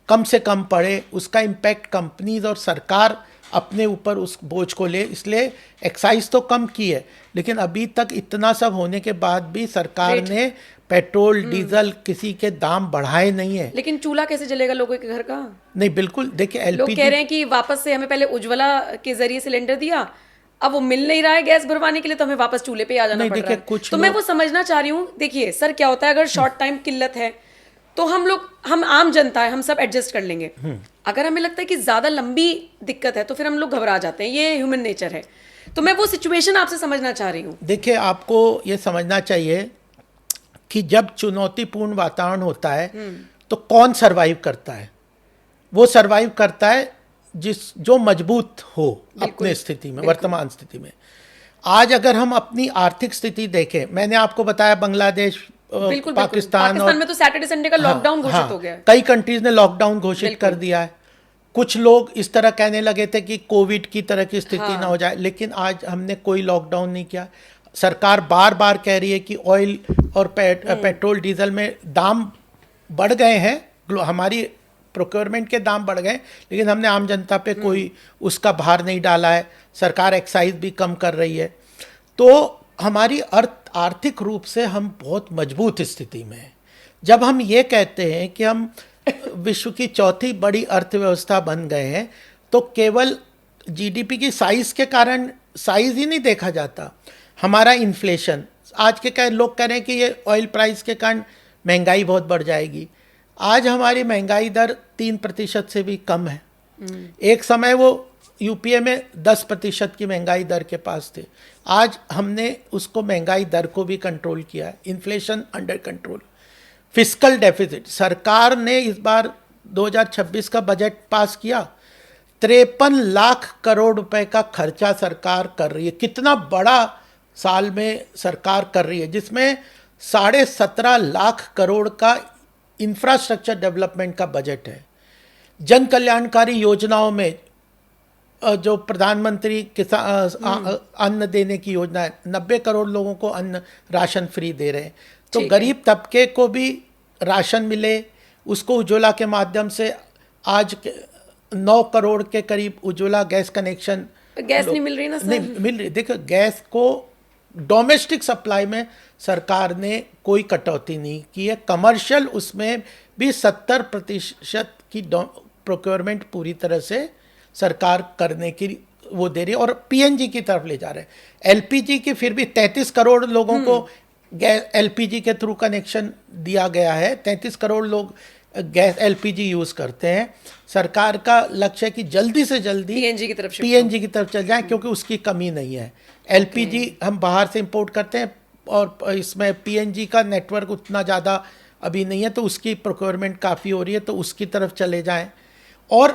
कम से कम पड़े, उसका इम्पैक्ट कंपनीज और सरकार अपने ऊपर उस बोझ को ले, इसलिए एक्साइज तो कम की है, लेकिन अभी तक इतना सब होने के बाद भी सरकार ने पेट्रोल डीजल किसी के दाम बढ़ाए नहीं है। लेकिन चूल्हा कैसे जलेगा लोगों के घर का? नहीं बिल्कुल, देखिए लोग एलपीजी कह रहे हैं कि वापस से हमें पहले उज्ज्वला के जरिए सिलेंडर दिया, अब वो मिल नहीं रहा है गैस भरवाने के लिए, तो हमें वापस चूल्हे पे आ जाना पड़ रहा है। तो मैं वो समझना चाह रही हूँ, देखिए सर क्या होता है अगर शॉर्ट टाइम किल्लत है तो हम आम जनता है, हम सब एडजस्ट कर लेंगे। अगर हमें लगता है कि ज्यादा लंबी दिक्कत है तो फिर हम लोग घबरा जाते हैं, ये ह्यूमन नेचर है। तो मैं वो सिचुएशन आपसे समझना चाह रही हूँ। देखिए आपको ये समझना चाहिए कि जब चुनौतीपूर्ण वातावरण होता है तो कौन सरवाइव करता है? वो सरवाइव करता है जो मजबूत हो अपने स्थिति में, वर्तमान स्थिति में। आज अगर हम अपनी आर्थिक स्थिति देखें, मैंने आपको बताया बांग्लादेश, पाकिस्तान में तो सैटरडे संडे का लॉकडाउन घोषित हो गया है। कई कंट्रीज ने लॉकडाउन घोषित कर दिया है। कुछ लोग इस तरह कहने लगे थे कि कोविड की तरह की स्थिति ना हो जाए, लेकिन आज हमने कोई लॉकडाउन नहीं किया। सरकार बार बार कह रही है कि ऑयल और पेट्रोल डीजल में दाम बढ़ गए हैं, हमारी प्रोक्योरमेंट के दाम बढ़ गए, लेकिन हमने आम जनता पे कोई उसका भार नहीं डाला है। सरकार एक्साइज भी कम कर रही है, तो हमारी आर्थिक रूप से हम बहुत मजबूत स्थिति में हैं। जब हम ये कहते हैं कि हम विश्व की चौथी बड़ी अर्थव्यवस्था बन गए हैं, तो केवल जीडीपी की साइज के कारण साइज ही नहीं देखा जाता, हमारा इन्फ्लेशन। आज के लोग कह रहे हैं कि ये ऑयल प्राइस के कारण महंगाई बहुत बढ़ जाएगी। आज हमारी महंगाई दर 3% से भी कम है। एक समय वो यूपीए में 10% की महंगाई दर के पास थे, आज हमने उसको महंगाई दर को भी कंट्रोल किया है, inflation under control. Fiscal deficit, सरकार ने इस बार 2026 का बजट पास किया, 53 लाख करोड़ रुपए का खर्चा सरकार कर रही है। कितना बड़ा साल में सरकार कर रही है, जिसमें 17.5 लाख करोड़ का इंफ्रास्ट्रक्चर डेवलपमेंट का बजट है। जन कल्याणकारी योजनाओं में जो प्रधानमंत्री किसान अन्न देने की योजना है, 90 करोड़ लोगों को अन्न राशन फ्री दे रहे हैं, तो गरीब तबके को भी राशन मिले, उसको उज्ज्वला के माध्यम से आज 9 करोड़ के करीब उज्ज्वला गैस कनेक्शन। गैस नहीं मिल रही ना सर? नहीं मिल रही। देखो गैस को डोमेस्टिक सप्लाई में सरकार ने कोई कटौती नहीं की है, कमर्शियल उसमें भी 70% की प्रोक्योरमेंट पूरी तरह से सरकार करने की वो दे रही है, और पीएनजी की तरफ ले जा रहे हैं। एलपीजी की फिर भी 33 करोड़ लोगों को गैस एलपीजी के थ्रू कनेक्शन दिया गया है, 33 करोड़ लोग गैस एलपीजी यूज़ करते हैं। सरकार का लक्ष्य है कि जल्दी से जल्दी पीएनजी की तरफ चल जाए, क्योंकि उसकी कमी नहीं है। एलपीजी हम बाहर से इंपोर्ट करते हैं और इसमें पीएनजी का नेटवर्क उतना ज़्यादा अभी नहीं है, तो उसकी प्रोक्योरमेंट काफ़ी हो रही है, तो उसकी तरफ चले जाएं। और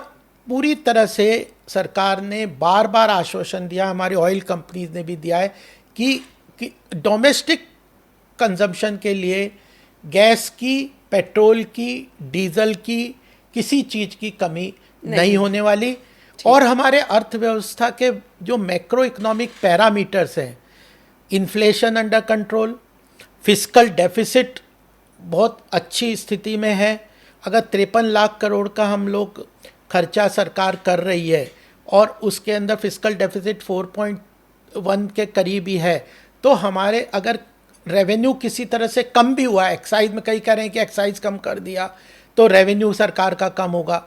पूरी तरह से सरकार ने बार बार आश्वासन दिया, हमारी ऑयल कंपनीज ने भी दिया है कि डोमेस्टिक कंजम्पशन के लिए गैस की, पेट्रोल की, डीजल की, किसी चीज़ की कमी नहीं होने वाली। और हमारे अर्थव्यवस्था के जो मैक्रो इकोनॉमिक पैरामीटर्स हैं, inflation under control, fiscal deficit बहुत अच्छी स्थिति में है। अगर 53 लाख करोड़ का हम लोग खर्चा सरकार कर रही है और उसके अंदर फिस्कल डेफिसिट 4.1 के करीब ही है, तो हमारे अगर रेवेन्यू किसी तरह से कम भी हुआ, एक्साइज में कई कह रहे हैं कि एक्साइज कम कर दिया तो रेवेन्यू सरकार का कम होगा,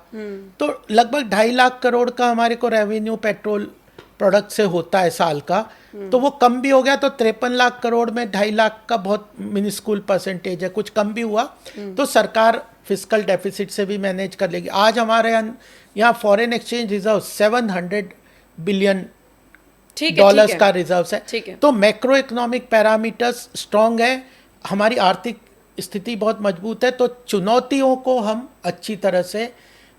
तो लगभग 2.5 लाख करोड़ का हमारे को रेवेन्यू पेट्रोल प्रोडक्ट से होता है साल का, तो वो कम भी हो गया। तो 53 लाख करोड़ में 2.5 लाख का बहुत मिनिस्कूल परसेंटेज है, कुछ कम भी हुआ तो सरकार फिस्कल डेफिसिट से भी मैनेज कर लेगी। आज हमारे यहाँ foreign exchange reserve 700 billion dollars का रिजर्व है। तो मैक्रो इकोनॉमिक पैरामीटर्स स्ट्रांग है, हमारी आर्थिक स्थिति बहुत मजबूत है, तो चुनौतियों को हम अच्छी तरह से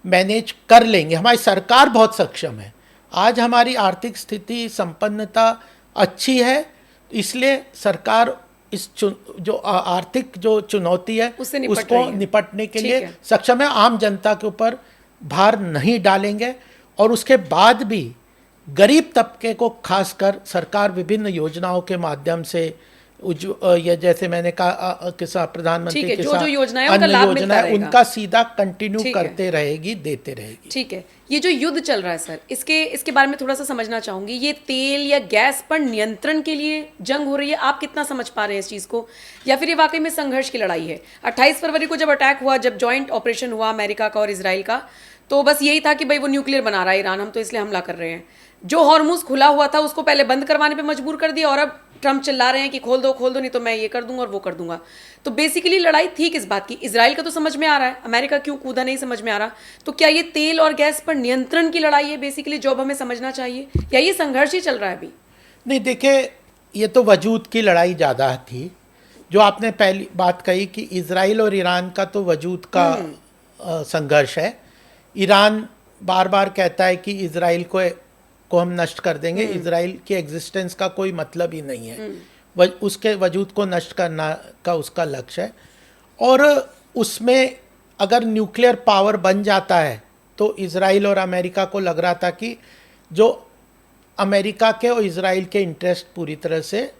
मैनेज कर लेंगे। हमारी सरकार बहुत सक्षम है, आज हमारी आर्थिक स्थिति संपन्नता अच्छी है, इसलिए सरकार इस जो आर्थिक जो चुनौती है उसको निपटने के लिए सक्षम है। आम जनता के ऊपर भार नहीं डालेंगे और उसके बाद भी गरीब तबके को खासकर सरकार विभिन्न योजनाओं के माध्यम से ये जैसे मैंने कहा किसान प्रधानमंत्री किसान अन्न योजना है उनका सीधा कंटिन्यू करते रहेगी, देते रहेगी। ठीक है, ये जो युद्ध चल रहा है सर, इसके बारे में थोड़ा सा समझना चाहूंगी। ये तेल या गैस पर नियंत्रण के लिए जंग हो रही है, आप कितना समझ पा रहे हैं इस चीज को, या फिर ये वाकई में संघर्ष की लड़ाई है? 28 फरवरी को जब अटैक हुआ, जब ज्वाइंट ऑपरेशन हुआ अमेरिका का और इसराइल का, तो बस यही था कि भाई वो न्यूक्लियर बना रहा है ईरान, हम तो इसलिए हमला कर रहे हैं। जो हॉर्मुज खुला हुआ था उसको पहले बंद करवाने पे मजबूर कर दिया, और अब ट्रम्प चिल्ला रहे हैं कि खोल दो नहीं तो मैं ये कर दूंगा और वो कर दूंगा। तो बेसिकली लड़ाई थी किस बात की? इजराइल का तो समझ में आ रहा है, अमेरिका क्यों कूदा नहीं समझ में आ रहा। तो क्या ये तेल और गैस पर नियंत्रण की लड़ाई है बेसिकली, जो अब हमें समझना चाहिए, या ये संघर्ष ही चल रहा है अभी? नहीं, देखिए, ये तो वजूद की लड़ाई ज़्यादा थी। जो आपने पहली बात कही कि इजराइल और ईरान का तो वजूद का संघर्ष है। ईरान बार बार कहता है कि इजराइल को हम नष्ट कर देंगे, इजराइल की एग्जिस्टेंस का कोई मतलब ही नहीं है, उसके वजूद को नष्ट करना का उसका लक्ष्य है। और उसमें अगर न्यूक्लियर पावर बन जाता है तो इजराइल और अमेरिका को लग रहा था कि जो अमेरिका के और इजराइल के इंटरेस्ट पूरी तरह से,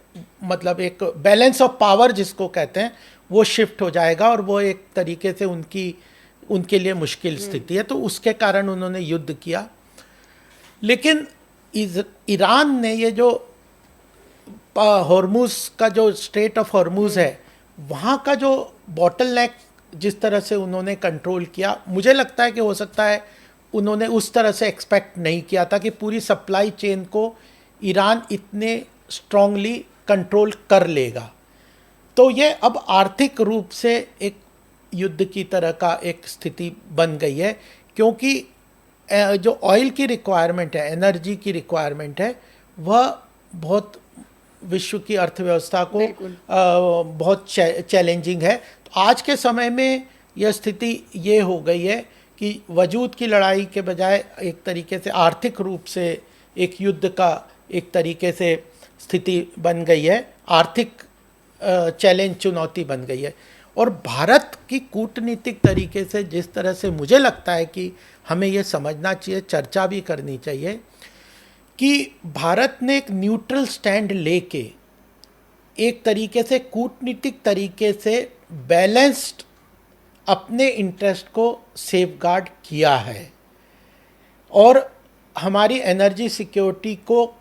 मतलब एक बैलेंस ऑफ पावर जिसको कहते हैं, वो शिफ्ट हो जाएगा और वो एक तरीके से उनके लिए मुश्किल स्थिति है, तो उसके कारण उन्होंने युद्ध किया। लेकिन ईरान ने ये जो हॉर्मुज का जो स्ट्रेट ऑफ हॉर्मुज है, वहाँ का जो बॉटलनेक जिस तरह से उन्होंने कंट्रोल किया, मुझे लगता है कि हो सकता है उन्होंने उस तरह से एक्सपेक्ट नहीं किया था कि पूरी सप्लाई चेन को ईरान इतने स्ट्रांगली कंट्रोल कर लेगा। तो ये अब आर्थिक रूप से एक युद्ध की तरह का एक स्थिति बन गई है, क्योंकि जो ऑयल की रिक्वायरमेंट है, एनर्जी की रिक्वायरमेंट है, वह बहुत विश्व की अर्थव्यवस्था को बहुत चैलेंजिंग है। तो आज के समय में यह स्थिति ये हो गई है कि वजूद की लड़ाई के बजाय एक तरीके से आर्थिक रूप से एक युद्ध का एक तरीके से स्थिति बन गई है, आर्थिक चैलेंज, चुनौती बन गई है। और भारत की कूटनीतिक तरीके से जिस तरह से मुझे लगता है कि हमें ये समझना चाहिए, चर्चा भी करनी चाहिए कि भारत ने एक न्यूट्रल स्टैंड लेके एक तरीके से कूटनीतिक तरीके से बैलेंस्ड अपने इंटरेस्ट को सेफगार्ड किया है और हमारी एनर्जी सिक्योरिटी को,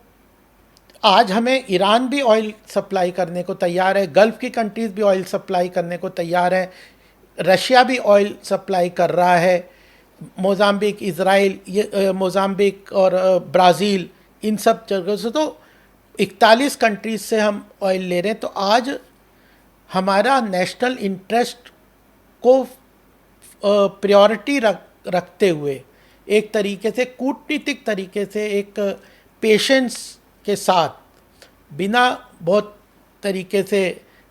आज हमें ईरान भी ऑयल सप्लाई करने को तैयार है, गल्फ़ की कंट्रीज़ भी ऑयल सप्लाई करने को तैयार है, रशिया भी ऑयल सप्लाई कर रहा है, मोज़ाम्बिक, इज़राइल, ये मोज़ाम्बिक और ब्राज़ील, इन सब जगहों से तो 41 कंट्रीज से हम ऑयल ले रहे हैं। तो आज हमारा नेशनल इंटरेस्ट को प्रायोरिटी रखते हुए एक तरीके से कूटनीतिक तरीके से एक पेशेंस के साथ, बिना बहुत तरीके से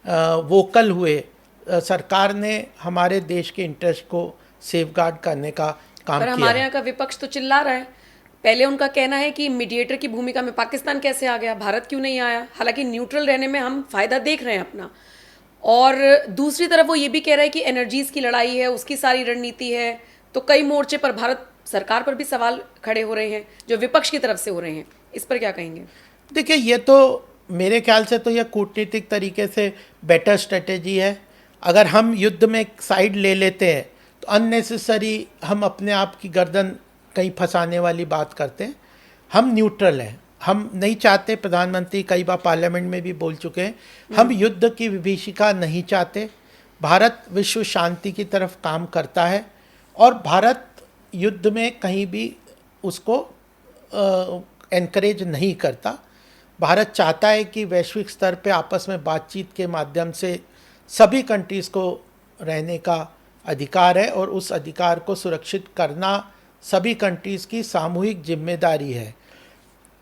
वोकल हुए, सरकार ने हमारे देश के इंटरेस्ट को सेफगार्ड करने का काम किया। हमारे यहाँ का विपक्ष तो चिल्ला रहा है। पहले उनका कहना है कि मीडिएटर की भूमिका में पाकिस्तान कैसे आ गया, भारत क्यों नहीं आया, हालांकि न्यूट्रल रहने में हम फायदा देख रहे हैं अपना। और दूसरी तरफ वो ये भी कह रहा है कि एनर्जीज की लड़ाई है, उसकी सारी रणनीति है। तो कई मोर्चे पर भारत सरकार पर भी सवाल खड़े हो रहे हैं जो विपक्ष की तरफ से हो रहे हैं। इस पर क्या कहेंगे? देखिए, ये तो मेरे ख्याल से तो यह कूटनीतिक तरीके से बेटर स्ट्रेटेजी है। अगर हम युद्ध में एक साइड ले लेते हैं तो अननेसेसरी हम अपने आप की गर्दन कहीं फंसाने वाली बात करते हैं। हम न्यूट्रल हैं, हम नहीं चाहते, प्रधानमंत्री कई बार पार्लियामेंट में भी बोल चुके हैं, हम युद्ध की विभीषिका नहीं चाहते। भारत विश्व शांति की तरफ काम करता है और भारत युद्ध में कहीं भी उसको एनकरेज नहीं करता। भारत चाहता है कि वैश्विक स्तर पे आपस में बातचीत के माध्यम से सभी कंट्रीज़ को रहने का अधिकार है और उस अधिकार को सुरक्षित करना सभी कंट्रीज़ की सामूहिक जिम्मेदारी है।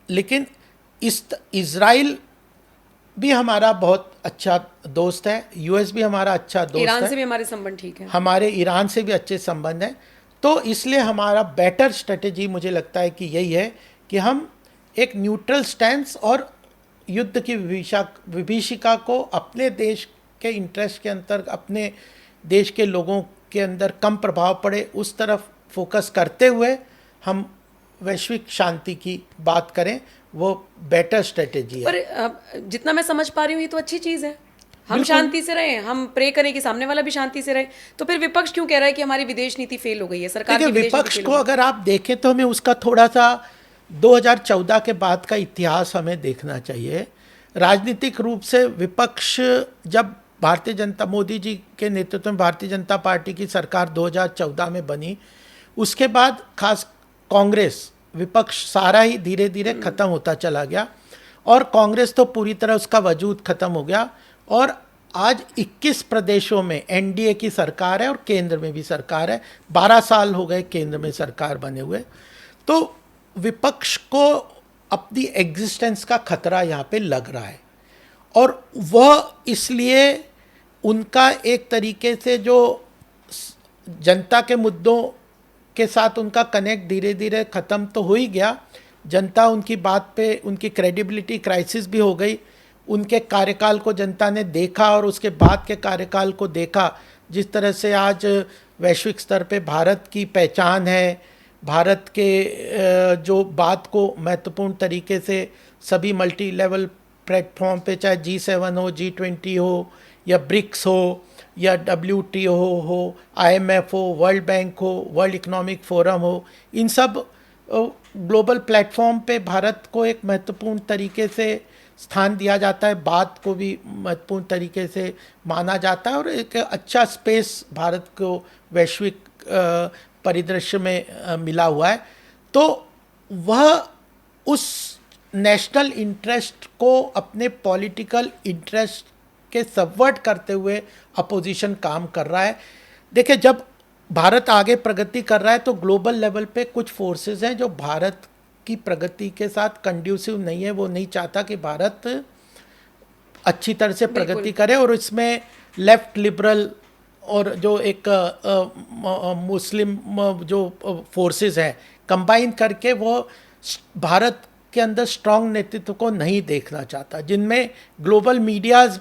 लेकिन इज़राइल भी हमारा बहुत अच्छा दोस्त है, यूएस भी हमारा अच्छा दोस्त है, ईरान से भी हमारे संबंध ठीक है, हमारे ईरान से भी अच्छे संबंध हैं। तो इसलिए हमारा बेटर स्ट्रेटेजी मुझे लगता है कि यही है कि हम एक न्यूट्रल स्टैंस और युद्ध की विभीषिका को अपने देश के इंटरेस्ट के अंतर, अपने देश के लोगों के अंदर कम प्रभाव पड़े उस तरफ फोकस करते हुए हम वैश्विक शांति की बात करें, वो बेटर स्ट्रेटेजी है। पर जितना मैं समझ पा रही हूँ ये तो अच्छी चीज़ है। हम शांति से रहें, हम प्रे करें कि सामने वाला भी शांति से रहे। तो फिर विपक्ष क्यों कह रहा है कि हमारी विदेश नीति फेल हो गई है? सरकार की विदेश विपक्ष को अगर आप देखें तो हमें उसका थोड़ा सा 2014 के बाद का इतिहास हमें देखना चाहिए। राजनीतिक रूप से विपक्ष, जब भारतीय जनता, मोदी जी के नेतृत्व में भारतीय जनता पार्टी की सरकार 2014 में बनी, उसके बाद खास कांग्रेस, विपक्ष सारा ही धीरे धीरे ख़त्म होता चला गया और कांग्रेस तो पूरी तरह उसका वजूद ख़त्म हो गया। और आज 21 प्रदेशों में एनडीए की सरकार है और केंद्र में भी सरकार है। 12 साल हो गए केंद्र में सरकार बने हुए। तो विपक्ष को अपनी एग्जिस्टेंस का खतरा यहाँ पे लग रहा है और वह इसलिए उनका एक तरीके से जो जनता के मुद्दों के साथ उनका कनेक्ट धीरे धीरे ख़त्म तो हो ही गया। जनता उनकी बात पे, उनकी क्रेडिबिलिटी क्राइसिस भी हो गई। उनके कार्यकाल को जनता ने देखा और उसके बाद के कार्यकाल को देखा, जिस तरह से आज वैश्विक स्तर पे भारत की पहचान है, भारत के जो बात को महत्वपूर्ण तरीके से सभी मल्टी लेवल प्लेटफॉर्म पे, चाहे G7 हो, G20 हो या ब्रिक्स हो या WTO हो, IMF हो, वर्ल्ड बैंक हो, वर्ल्ड इकोनॉमिक फोरम हो, इन सब ग्लोबल प्लेटफॉर्म पे भारत को एक महत्वपूर्ण तरीके से स्थान दिया जाता है, बात को भी महत्वपूर्ण तरीके से माना जाता है और एक अच्छा स्पेस भारत को वैश्विक परिदृश्य में मिला हुआ है। तो वह उस नेशनल इंटरेस्ट को अपने पॉलिटिकल इंटरेस्ट के सबवर्ट करते हुए अपोजिशन काम कर रहा है। देखिए, जब भारत आगे प्रगति कर रहा है तो ग्लोबल लेवल पे कुछ फोर्सेस हैं जो भारत की प्रगति के साथ कंड्यूसिव नहीं है। वो नहीं चाहता कि भारत अच्छी तरह से प्रगति करे और इसमें लेफ्ट लिबरल और जो एक मुस्लिम जो फोर्सेस हैं कंबाइन करके वो भारत के अंदर स्ट्रांग नेतृत्व को नहीं देखना चाहता, जिनमें ग्लोबल मीडियाज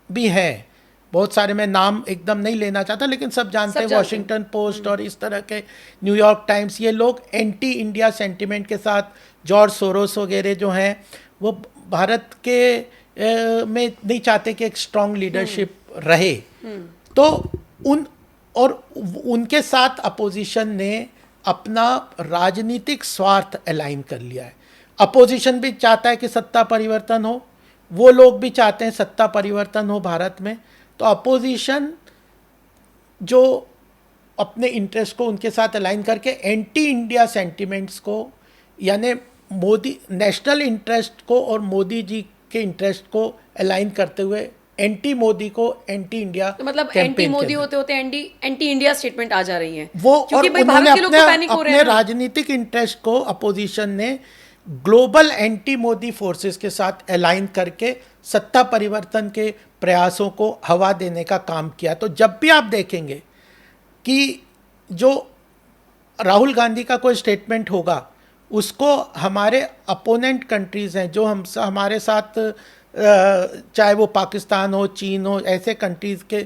भी हैं बहुत सारे। मैं नाम एकदम नहीं लेना चाहता लेकिन सब जानते हैं, वॉशिंगटन पोस्ट और इस तरह के न्यूयॉर्क टाइम्स, ये लोग एंटी इंडिया सेंटिमेंट के साथ, जॉर्ज सोरोस वगैरह जो हैं वो भारत के में नहीं चाहते कि एक स्ट्रांग लीडरशिप रहे। तो उनके साथ अपोजिशन ने अपना राजनीतिक स्वार्थ अलाइन कर लिया है। अपोजिशन भी चाहता है कि सत्ता परिवर्तन हो, वो लोग भी चाहते हैं सत्ता परिवर्तन हो भारत में। तो अपोजिशन जो अपने इंटरेस्ट को उनके साथ अलाइन करके एंटी इंडिया सेंटिमेंट्स को, यानी मोदी नेशनल इंटरेस्ट को और मोदी जी के इंटरेस्ट को अलाइन करते हुए एंटी मोदी को एंटी इंडिया, तो मतलब एंटी मोदी होते होते एंटी इंडिया स्टेटमेंट आ जा रही है वो। क्योंकि और भारत के लोग तो पैनिक हो रहे हैं। अपने राजनीतिक इंटरेस्ट को अपोजिशन ने ग्लोबल एंटी मोदी फोर्सेस के साथ अलाइन करके सत्ता परिवर्तन के प्रयासों को हवा देने का काम किया। तो जब भी आप देखेंगे कि जो राहुल गांधी का कोई स्टेटमेंट होगा उसको हमारे अपोनेंट कंट्रीज़ हैं जो हमारे साथ चाहे वो पाकिस्तान हो, चीन हो, ऐसे कंट्रीज के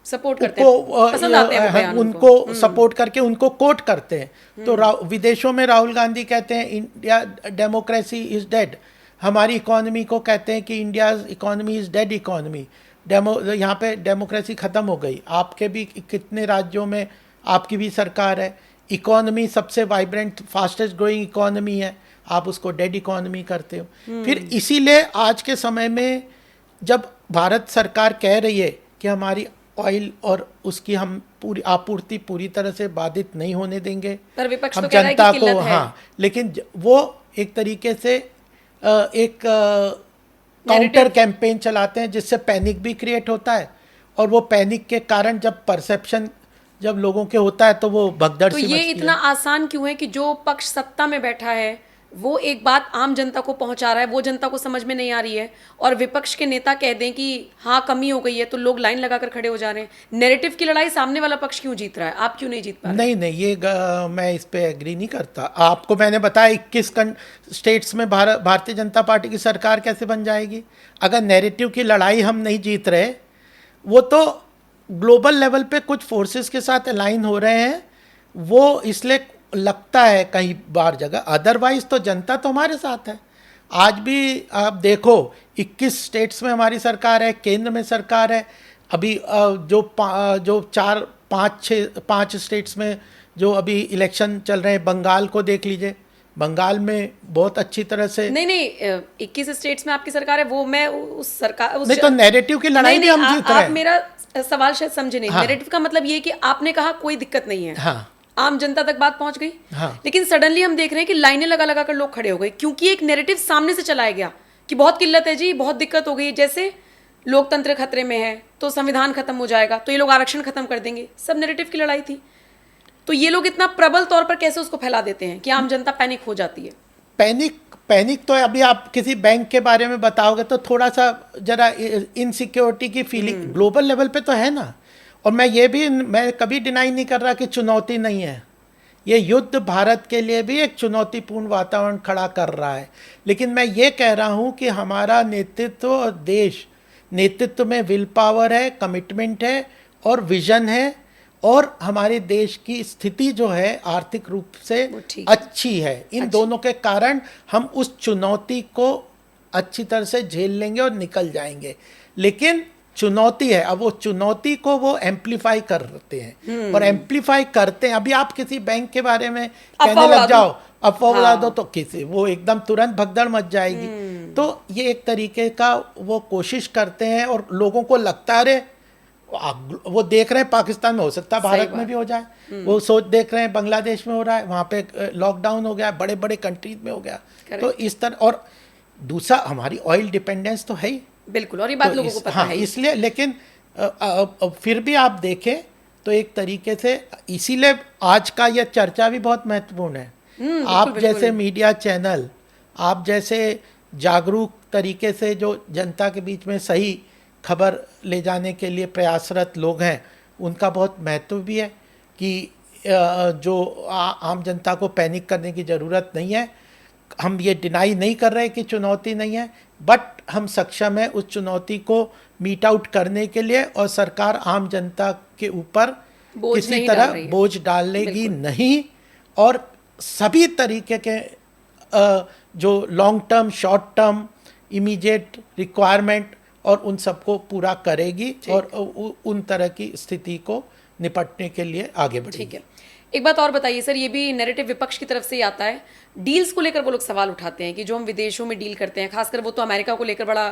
सपोर्ट करते हैं, पसंद आते हैं वो बयान उनको सपोर्ट करके उनको कोट करते हैं। तो विदेशों में राहुल गांधी कहते हैं इंडिया डेमोक्रेसी इज डेड, हमारी इकोनॉमी को कहते हैं कि India economy is dead economy, यहाँ पे डेमोक्रेसी ख़त्म हो गई। आपके भी कितने राज्यों में आपकी भी सरकार है, इकोनॉमी सबसे वाइब्रेंट फास्टेस्ट ग्रोइंग इकोनॉमी है, आप उसको डेड इकोनॉमी करते हो। फिर इसीलिए आज के समय में जब भारत सरकार कह रही है कि हमारी ऑयल और उसकी हम पूरी आपूर्ति पूरी तरह से बाधित नहीं होने देंगे, पर विपक्ष हम तो कह रहा है कि जनता किल्लत को, है। हाँ, लेकिन वो एक तरीके से एक काउंटर कैंपेन चलाते हैं जिससे पैनिक भी क्रिएट होता है, और वो पैनिक के कारण जब परसेप्शन जब लोगों के होता है तो वो भगदड़ तो सी ये मचती इतना है। आसान क्यों है कि जो पक्ष सत्ता में बैठा है वो एक बात आम जनता को पहुंचा रहा है, वो जनता को समझ में नहीं आ रही है, और विपक्ष के नेता कह दें कि हाँ कमी हो गई है तो लोग लाइन लगाकर खड़े हो जा रहे हैं। नैरेटिव की लड़ाई सामने वाला पक्ष क्यों जीत रहा है, आप क्यों नहीं जीत पा रहे? नहीं, ये मैं इस पे एग्री नहीं करता। आपको मैंने बताया 21 स्टेट्स में भारतीय जनता पार्टी की सरकार कैसे बन जाएगी अगर नैरेटिव की लड़ाई हम नहीं जीत रहे। वो तो ग्लोबल लेवल पे कुछ फोर्सेस के साथ अलाइन हो रहे हैं, वो इसलिए लगता है कई बार जगह, अदरवाइज तो जनता तो हमारे साथ है। आज भी आप देखो 21 स्टेट्स में हमारी सरकार है, केंद्र में सरकार है। अभी जो 4-5 स्टेट्स में जो अभी इलेक्शन चल रहे हैं, बंगाल को देख लीजिए, बंगाल में बहुत अच्छी तरह से नहीं 21 स्टेट्स में आपकी सरकार है, वो मैं उस सरकार नहीं, तो नैरेटिव की लड़ाई भी हम जीत रहे आप हैं। मेरा सवाल शायद समझे नहीं। हाँ। नैरेटिव का मतलब ये है कि आपने कहा कोई दिक्कत नहीं है, हाँ, आम जनता तक बात पहुंच गई, हाँ। लेकिन सडनली हम देख रहे हैं कि लाइनें लगा लगा कर लोग खड़े हो गए क्योंकि एक नैरेटिव सामने से चलाया गया कि बहुत किल्लत है जी, बहुत दिक्कत हो गई है, जैसे लोकतंत्र खतरे में है तो संविधान खत्म हो जाएगा तो ये लोग आरक्षण खत्म कर देंगे, सब नैरेटिव की लड़ाई थी। तो ये लोग इतना प्रबल तौर पर कैसे उसको फैला देते हैं कि आम जनता पैनिक हो जाती है? पैनिक तो अभी आप किसी बैंक के बारे में बताओगे तो थोड़ा सा जरा इनसिक्योरिटी की फीलिंग ग्लोबल लेवल पे तो है ना। और मैं कभी डिनाई नहीं कर रहा कि चुनौती नहीं है, ये युद्ध भारत के लिए भी एक चुनौतीपूर्ण वातावरण खड़ा कर रहा है। लेकिन मैं ये कह रहा हूँ कि हमारा नेतृत्व और देश नेतृत्व में विल पावर है, कमिटमेंट है और विजन है, और हमारे देश की स्थिति जो है आर्थिक रूप से अच्छी है। इन दोनों के कारण हम उस चुनौती को अच्छी तरह से झेल लेंगे और निकल जाएंगे। लेकिन चुनौती है, अब वो चुनौती को वो एम्पलीफाई करते हैं और एम्पलीफाई करते हैं। अभी आप किसी बैंक के बारे में कहने लग जाओ, अफवाह उड़ा दो, तो किसी वो एकदम तुरंत भगदड़ मच जाएगी। तो ये एक तरीके का वो कोशिश करते हैं और लोगों को लगता है वो देख रहे हैं पाकिस्तान में हो सकता है भारत में भी हो जाए, वो सोच देख रहे हैं बांग्लादेश में हो रहा है, वहाँ पे लॉकडाउन हो गया, बड़े बड़े कंट्रीज में हो गया। तो इस तरह, और दूसरा हमारी ऑयल डिपेंडेंस तो है ही, बिल्कुल, और ये बात लोगों को पता है इसलिए। लेकिन फिर भी आप देखें तो एक तरीके से इसीलिए आज का यह चर्चा भी बहुत महत्वपूर्ण है। आप जैसे मीडिया चैनल, आप जैसे जागरूक तरीके से जो जनता के बीच में सही खबर ले जाने के लिए प्रयासरत लोग हैं, उनका बहुत महत्व भी है कि जो आम जनता को पैनिक करने की ज़रूरत नहीं है। हम ये डिनाई नहीं कर रहे कि चुनौती नहीं है, बट हम सक्षम है उस चुनौती को मीट आउट करने के लिए, और सरकार आम जनता के ऊपर किसी तरह बोझ डालेगी नहीं, और सभी तरीके के जो long term, short term, immediate requirement और उन सबको पूरा करेगी और उन तरह की स्थिति को निपटने के लिए आगे बढ़ेगी। ठीक है, एक बात और बताइए सर, ये भी नैरेटिव विपक्ष की तरफ से ही आता है, डील्स को लेकर वो लोग सवाल उठाते हैं कि जो हम विदेशों में डील करते हैं, खासकर वो तो अमेरिका को लेकर बड़ा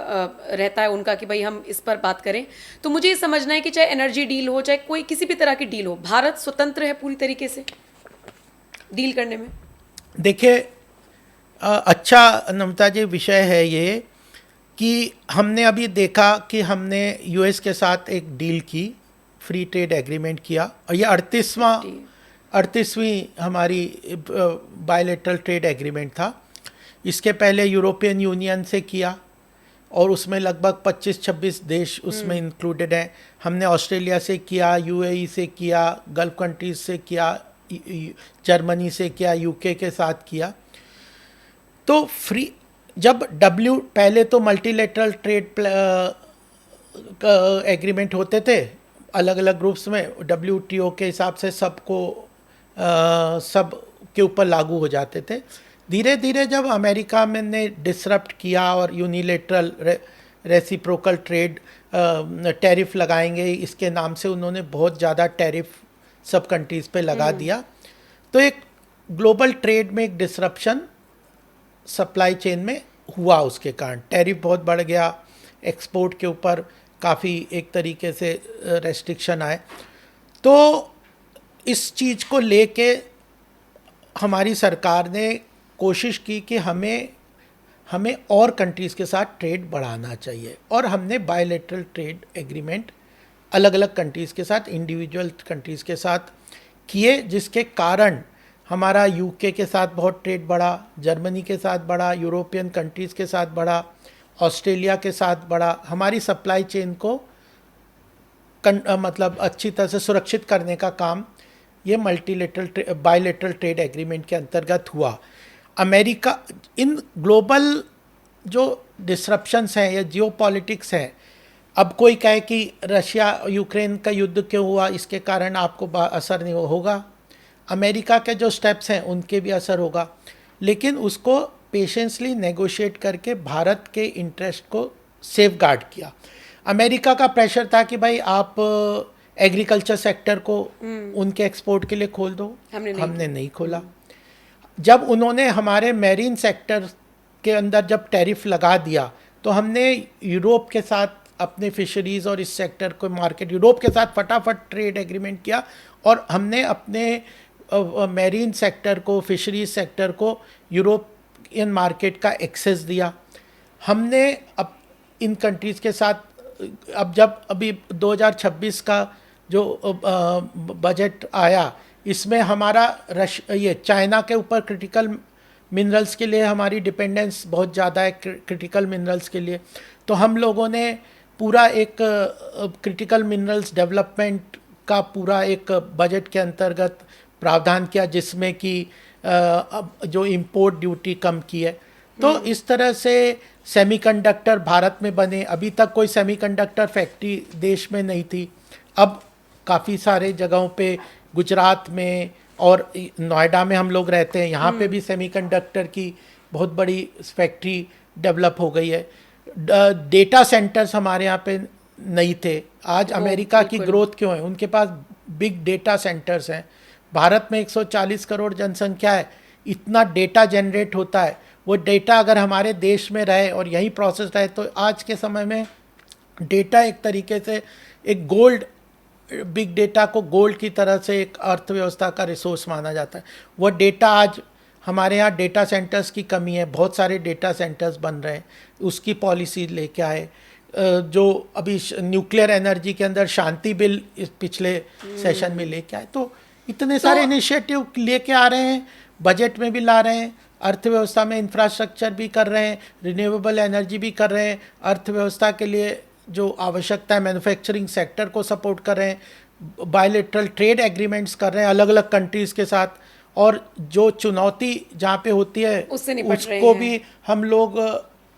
रहता है उनका कि भाई हम इस पर बात करें। तो मुझे ये समझना है कि चाहे एनर्जी डील हो, चाहे कोई किसी भी तरह की डील हो, भारत स्वतंत्र है पूरी तरीके से डील करने में? देखिए, अच्छा नमता जी, विषय है ये कि हमने अभी देखा कि हमने यूएस के साथ एक डील की, फ्री ट्रेड एग्रीमेंट किया, और ये 38वीं हमारी बायलैटरल ट्रेड एग्रीमेंट था। इसके पहले यूरोपियन यूनियन से किया और उसमें लगभग 25-26 देश उसमें इंक्लूडेड हैं। हमने ऑस्ट्रेलिया से किया, यूएई से किया, गल्फ कंट्रीज से किया, जर्मनी से किया, यूके के साथ किया। तो जब पहले तो मल्टीलेटरल ट्रेड एग्रीमेंट होते थे अलग अलग ग्रुप्स में, WTO के हिसाब से सबको सब के ऊपर लागू हो जाते थे। धीरे धीरे जब अमेरिका में ने डिसरप्ट किया और यूनिलेटरल रेसिप्रोकल ट्रेड टैरिफ लगाएंगे इसके नाम से उन्होंने बहुत ज़्यादा टैरिफ सब कंट्रीज़ पे लगा दिया, तो एक ग्लोबल ट्रेड में एक डिसरप्शन सप्लाई चेन में हुआ, उसके कारण टैरिफ बहुत बढ़ गया, एक्सपोर्ट के ऊपर काफ़ी एक तरीके से रेस्ट्रिक्शन आए। तो इस चीज़ को लेके हमारी सरकार ने कोशिश की कि हमें और कंट्रीज़ के साथ ट्रेड बढ़ाना चाहिए, और हमने बायलैटरल ट्रेड एग्रीमेंट अलग अलग कंट्रीज़ के साथ, इंडिविजुअल कंट्रीज़ के साथ किए, जिसके कारण हमारा यूके के साथ बहुत ट्रेड बढ़ा, जर्मनी के साथ बढ़ा, यूरोपियन कंट्रीज़ के साथ बढ़ा, ऑस्ट्रेलिया के साथ बढ़ा। हमारी सप्लाई चेन को मतलब अच्छी तरह से सुरक्षित करने का काम ये बायलैटरल ट्रेड एग्रीमेंट के अंतर्गत हुआ। अमेरिका इन ग्लोबल जो डिसरप्शंस हैं या जियो पॉलिटिक्स हैं, अब कोई कहे कि रशिया यूक्रेन का युद्ध क्यों हुआ, इसके कारण आपको असर नहीं होगा, अमेरिका के जो स्टेप्स हैं उनके भी असर होगा, लेकिन उसको पेशेंसली नेगोशिएट करके भारत के इंटरेस्ट को सेफगार्ड किया। अमेरिका का प्रेशर था कि भाई आप एग्रीकल्चर सेक्टर को उनके एक्सपोर्ट के लिए खोल दो, हमने नहीं खोला। जब उन्होंने हमारे मैरीन सेक्टर के अंदर जब टैरिफ लगा दिया, तो हमने यूरोप के साथ अपने फिशरीज़ और इस सेक्टर को मार्केट, यूरोप के साथ फटाफट ट्रेड एग्रीमेंट किया, और हमने अपने मैरीन सेक्टर को, फिशरीज सेक्टर को यूरोपियन मार्केट का एक्सेस दिया। हमने अब इन कंट्रीज़ के साथ अभी 2026 का जो बजट आया, इसमें हमारा ये चाइना के ऊपर क्रिटिकल मिनरल्स के लिए हमारी डिपेंडेंस बहुत ज़्यादा है, क्रिटिकल मिनरल्स के लिए। तो हम लोगों ने पूरा एक क्रिटिकल मिनरल्स डेवलपमेंट का पूरा एक बजट के अंतर्गत प्रावधान किया, जिसमें कि जो इंपोर्ट ड्यूटी कम की है। तो इस तरह से सेमीकंडक्टर भारत में बने, अभी तक कोई सेमीकंडक्टर फैक्ट्री देश में नहीं थी, अब काफ़ी सारे जगहों पे, गुजरात में और नोएडा में हम लोग रहते हैं, यहाँ पे भी सेमीकंडक्टर की बहुत बड़ी फैक्ट्री डेवलप हो गई है। डेटा सेंटर्स हमारे यहाँ पे नहीं थे, आज अमेरिका की ग्रोथ क्यों है, उनके पास बिग डेटा सेंटर्स हैं। भारत में 140 करोड़ जनसंख्या है, इतना डेटा जनरेट होता है, वो डेटा अगर हमारे देश में रहे और यही प्रोसेस रहे, तो आज के समय में डेटा एक तरीके से एक गोल्ड, बिग डेटा को गोल्ड की तरह से एक अर्थव्यवस्था का रिसोर्स माना जाता है। वो डेटा आज हमारे यहाँ डेटा सेंटर्स की कमी है, बहुत सारे डेटा सेंटर्स बन रहे हैं, उसकी पॉलिसी लेके आए। जो अभी न्यूक्लियर एनर्जी के अंदर शांति बिल इस पिछले सेशन में लेके आए, तो इतने सारे इनिशिएटिव लेके आ रहे हैं, बजट में भी ला रहे हैं, अर्थव्यवस्था में इंफ्रास्ट्रक्चर भी कर रहे हैं, रिन्यूएबल एनर्जी भी कर रहे हैं, अर्थव्यवस्था के लिए जो आवश्यकता है मैन्युफैक्चरिंग सेक्टर को सपोर्ट कर रहे हैं, बायलैटरल ट्रेड एग्रीमेंट्स कर रहे हैं अलग अलग कंट्रीज़ के साथ, और जो चुनौती जहाँ पे होती है उसको भी हम लोग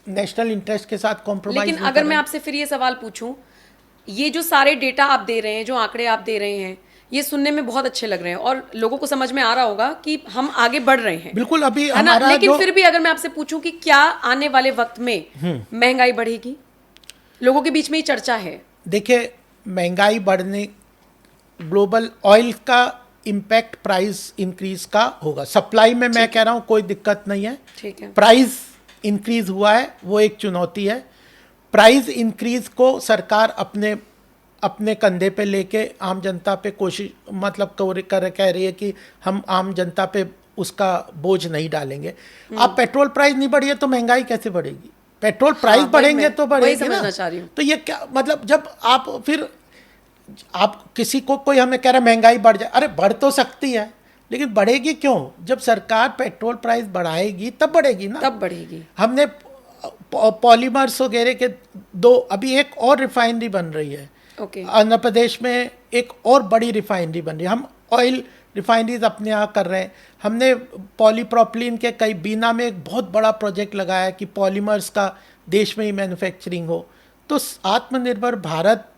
नेशनल इंटरेस्ट के साथ कॉम्प्रोमाइज। लेकिन अगर मैं आपसे फिर ये सवाल पूछूं, ये जो सारे डेटा आप दे रहे हैं, जो आंकड़े आप दे रहे हैं, ये सुनने में बहुत अच्छे लग रहे हैं और लोगों को समझ में आ रहा होगा कि हम आगे बढ़ रहे हैं, बिल्कुल। अभी है ना, लेकिन फिर भी अगर मैं आपसे पूछूं कि क्या आने वाले वक्त में महंगाई बढ़ेगी? लोगों के बीच में ये चर्चा है। देखिए, महंगाई बढ़ने, ग्लोबल ऑयल का इम्पैक्ट प्राइस इंक्रीज का होगा। सप्लाई में मैं कह रहा हूँ कोई दिक्कत नहीं है, ठीक है। प्राइस इंक्रीज हुआ है, वो एक चुनौती है। प्राइस इंक्रीज को सरकार अपने कंधे पे लेके आम जनता पे कोशिश मतलब कह रही है कि हम आम जनता पे उसका बोझ नहीं डालेंगे। आप पेट्रोल प्राइस नहीं बढ़ी है तो महंगाई कैसे बढ़ेगी? पेट्रोल प्राइस बढ़ेंगे तो बढ़ेगी ना। तो ये क्या मतलब, जब आप किसी को कोई हमें कह रहा है महंगाई बढ़ जाए, अरे बढ़ तो सकती है, लेकिन बढ़ेगी क्यों? जब सरकार पेट्रोल प्राइस बढ़ाएगी तब बढ़ेगी ना, तब बढ़ेगी। हमने पॉलीमर्स वगैरह के अभी एक और रिफाइनरी बन रही है, आंध्र प्रदेश में एक और बड़ी रिफाइनरी बन रही है। हम ऑयल रिफाइनरीज अपने यहाँ कर रहे हैं। हमने पॉलीप्रोपिलीन के कई बीना में एक बहुत बड़ा प्रोजेक्ट लगाया कि पॉलीमर्स का देश में ही मैन्युफैक्चरिंग हो। तो आत्मनिर्भर भारत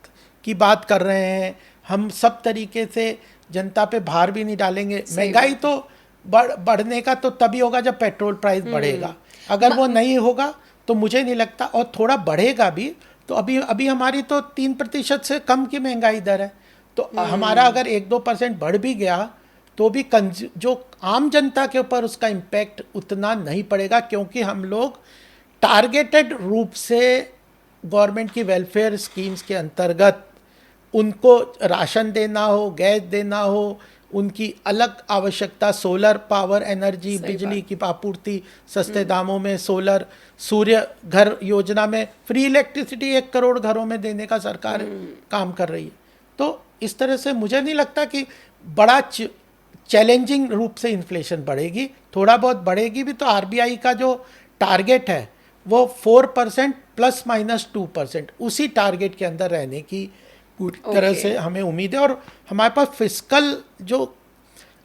की बात कर रहे हैं हम, सब तरीके से जनता पे भार भी नहीं डालेंगे। महंगाई तो बढ़ने का तो तभी होगा जब पेट्रोल प्राइस बढ़ेगा, अगर वो नहीं होगा तो मुझे नहीं लगता, और थोड़ा बढ़ेगा भी तो अभी हमारी तो 3% से कम की महंगाई दर है। तो हमारा अगर 1-2% बढ़ भी गया तो भी जो आम जनता के ऊपर उसका इम्पैक्ट उतना नहीं पड़ेगा, क्योंकि हम लोग टारगेटेड रूप से गवर्नमेंट की वेलफेयर स्कीम्स के अंतर्गत उनको राशन देना हो, गैस देना हो, उनकी अलग आवश्यकता, सोलर पावर एनर्जी, बिजली की आपूर्ति सस्ते दामों में, सोलर सूर्य घर योजना में फ्री इलेक्ट्रिसिटी 1 करोड़ घरों में देने का सरकार काम कर रही है। तो इस तरह से मुझे नहीं लगता कि बड़ा चैलेंजिंग रूप से इन्फ्लेशन बढ़ेगी। थोड़ा बहुत बढ़ेगी भी तो आरबीआई का जो टारगेट है वो 4% ±2%, उसी टारगेट के अंदर रहने की पूरी तरह से हमें उम्मीद है। और हमारे पास फिस्कल जो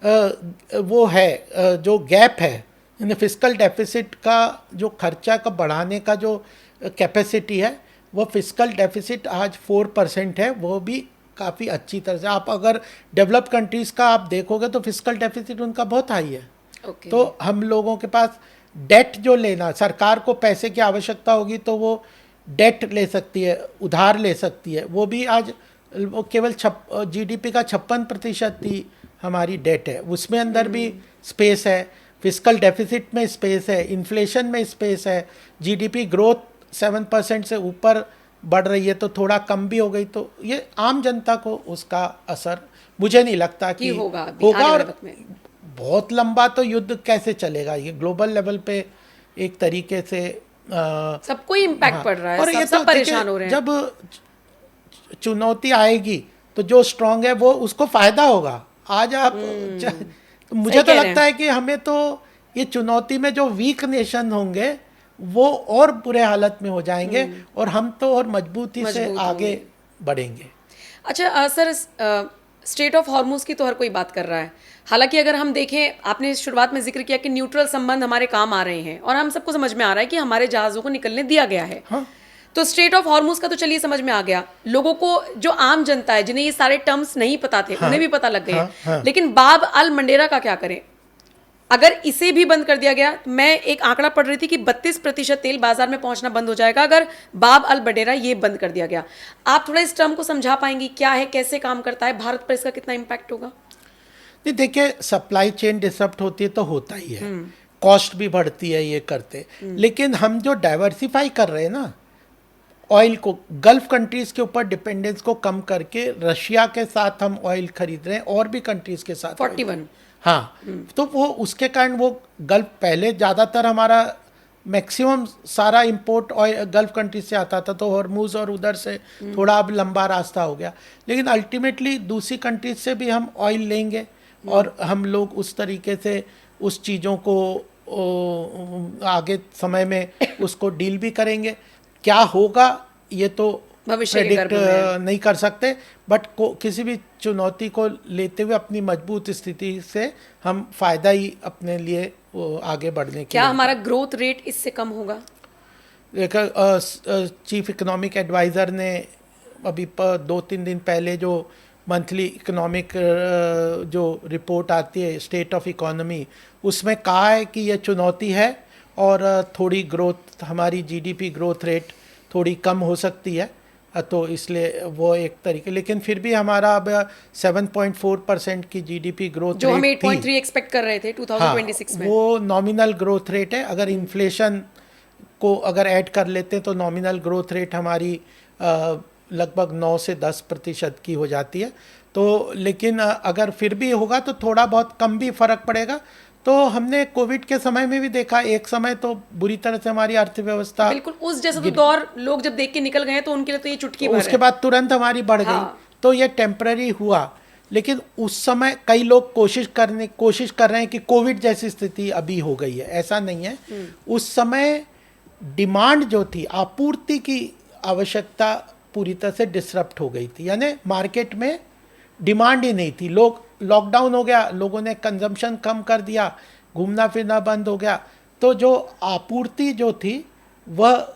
वो है, जो गैप है, यानी फिस्कल डेफिसिट का जो खर्चा का बढ़ाने का जो कैपेसिटी है, वो फिस्कल डेफिसिट आज 4% है। वो भी काफ़ी अच्छी तरह से, आप अगर डेवलप्ड कंट्रीज़ का आप देखोगे तो फिस्कल डेफिसिट उनका बहुत हाई है। तो हम लोगों के पास डेट जो लेना, सरकार को पैसे की आवश्यकता होगी तो वो डेट ले सकती है, उधार ले सकती है। वो भी आज वो केवल जीडीपी का 56% ही हमारी डेट है, उसमें अंदर भी स्पेस है, फिस्कल डेफिसिट में स्पेस है, इन्फ्लेशन में स्पेस है, जीडीपी ग्रोथ 7% से ऊपर बढ़ रही है तो थोड़ा कम भी हो गई, तो ये आम जनता को उसका असर मुझे नहीं लगता कि होगा। और बहुत लंबा तो युद्ध कैसे चलेगा, ये ग्लोबल लेवल पे एक तरीके से सबको इम्पैक्ट पड़ रहा है, और ये सब परेशान हो रहे हैं। जब चुनौती आएगी तो जो स्ट्रांग है वो उसको फायदा होगा। आज आप तो मुझे तो लगता है कि हमें तो ये चुनौती में जो वीक नेशन होंगे वो और बुरे हालत में हो जाएंगे और हम तो और मजबूती से आगे बढ़ेंगे। अच्छा सर, स्ट्रेट ऑफ हॉर्मुज की तो हर कोई बात कर रहा है। हालांकि अगर हम देखें, आपने शुरुआत में जिक्र किया कि न्यूट्रल संबंध हमारे काम आ रहे हैं और हम सबको समझ में आ रहा है कि हमारे जहाज़ों को निकलने दिया गया है। हाँ। तो स्ट्रेट ऑफ हॉर्मुज का तो चलिए समझ में आ गया, लोगों को जो आम जनता है जिन्हें ये सारे टर्म्स नहीं पता थे, उन्हें भी पता लग गए। लेकिन बाब अल मंडेरा का क्या करें? अगर इसे भी बंद कर दिया गया, मैं एक आंकड़ा पढ़ रही थी कि 32% तेल बाजार में पहुंचना बंद हो जाएगा अगर बाब अल मंडेरा ये बंद कर दिया गया। आप थोड़ा इस टर्म को समझा पाएंगी, क्या है, कैसे काम करता है, भारत पर इसका कितना इम्पैक्ट होगा? नहीं, देखिए, सप्लाई चेन डिसरप्ट होती है तो होता ही है, कॉस्ट भी बढ़ती है ये करते, लेकिन हम जो डाइवर्सिफाई कर रहे हैं ना ऑयल को, गल्फ कंट्रीज के ऊपर डिपेंडेंस को कम करके रशिया के साथ हम ऑयल खरीद रहे हैं और भी कंट्रीज के साथ 41। हाँ, तो वो उसके कारण वो गल्फ, पहले ज़्यादातर हमारा मैक्सिमम सारा इंपोर्ट ऑयल गल्फ कंट्रीज से आता था, तो हॉर्मुज और उधर से थोड़ा अब लंबा रास्ता हो गया, लेकिन अल्टीमेटली दूसरी कंट्रीज से भी हम ऑयल लेंगे और हम लोग उस तरीके से उस चीज़ों को आगे समय में उसको डील भी करेंगे। क्या होगा ये तो प्रेडिक्ट नहीं कर सकते, बट किसी भी चुनौती को लेते हुए अपनी मजबूत स्थिति से हम फायदा ही अपने लिए आगे बढ़ने के क्या हमारा ग्रोथ रेट इससे कम होगा? चीफ इकोनॉमिक एडवाइज़र ने अभी 2-3 दिन पहले जो मंथली इकोनॉमिक जो रिपोर्ट आती है स्टेट ऑफ इकोनॉमी, उसमें कहा है कि यह चुनौती है और थोड़ी ग्रोथ, हमारी जीडीपी ग्रोथ रेट थोड़ी कम हो सकती है, तो इसलिए वो एक तरीके, लेकिन फिर भी हमारा अब 7.4% की जीडीपी ग्रोथ जो हम 8.3 एक्सपेक्ट कर रहे थे 2026 में, वो नॉमिनल ग्रोथ रेट है। अगर इन्फ्लेशन को अगर ऐड कर लेते हैं तो नॉमिनल ग्रोथ रेट हमारी लगभग 9 से 10% की हो जाती है। तो लेकिन अगर फिर भी होगा तो थोड़ा बहुत कम भी फर्क पड़ेगा। तो हमने कोविड के समय में भी देखा, एक समय तो बुरी तरह से हमारी अर्थव्यवस्था, बिल्कुल उस जैसा तो दौर लोग जब देख के निकल गए तो उनके लिए तो ये चुटकी भर है। उसके बाद तुरंत हमारी बढ़ गई, तो ये टेम्पररी हुआ। लेकिन उस समय कई लोग कोशिश कर रहे हैं कि कोविड जैसी स्थिति अभी हो गई है, ऐसा नहीं है। उस समय डिमांड जो थी, आपूर्ति की आवश्यकता पूरी तरह से डिसरप्ट हो गई थी, यानी मार्केट में डिमांड ही नहीं थी। लोग, लॉकडाउन हो गया, लोगों ने कंजम्पशन कम कर दिया, घूमना फिरना बंद हो गया, तो जो आपूर्ति जो थी वह,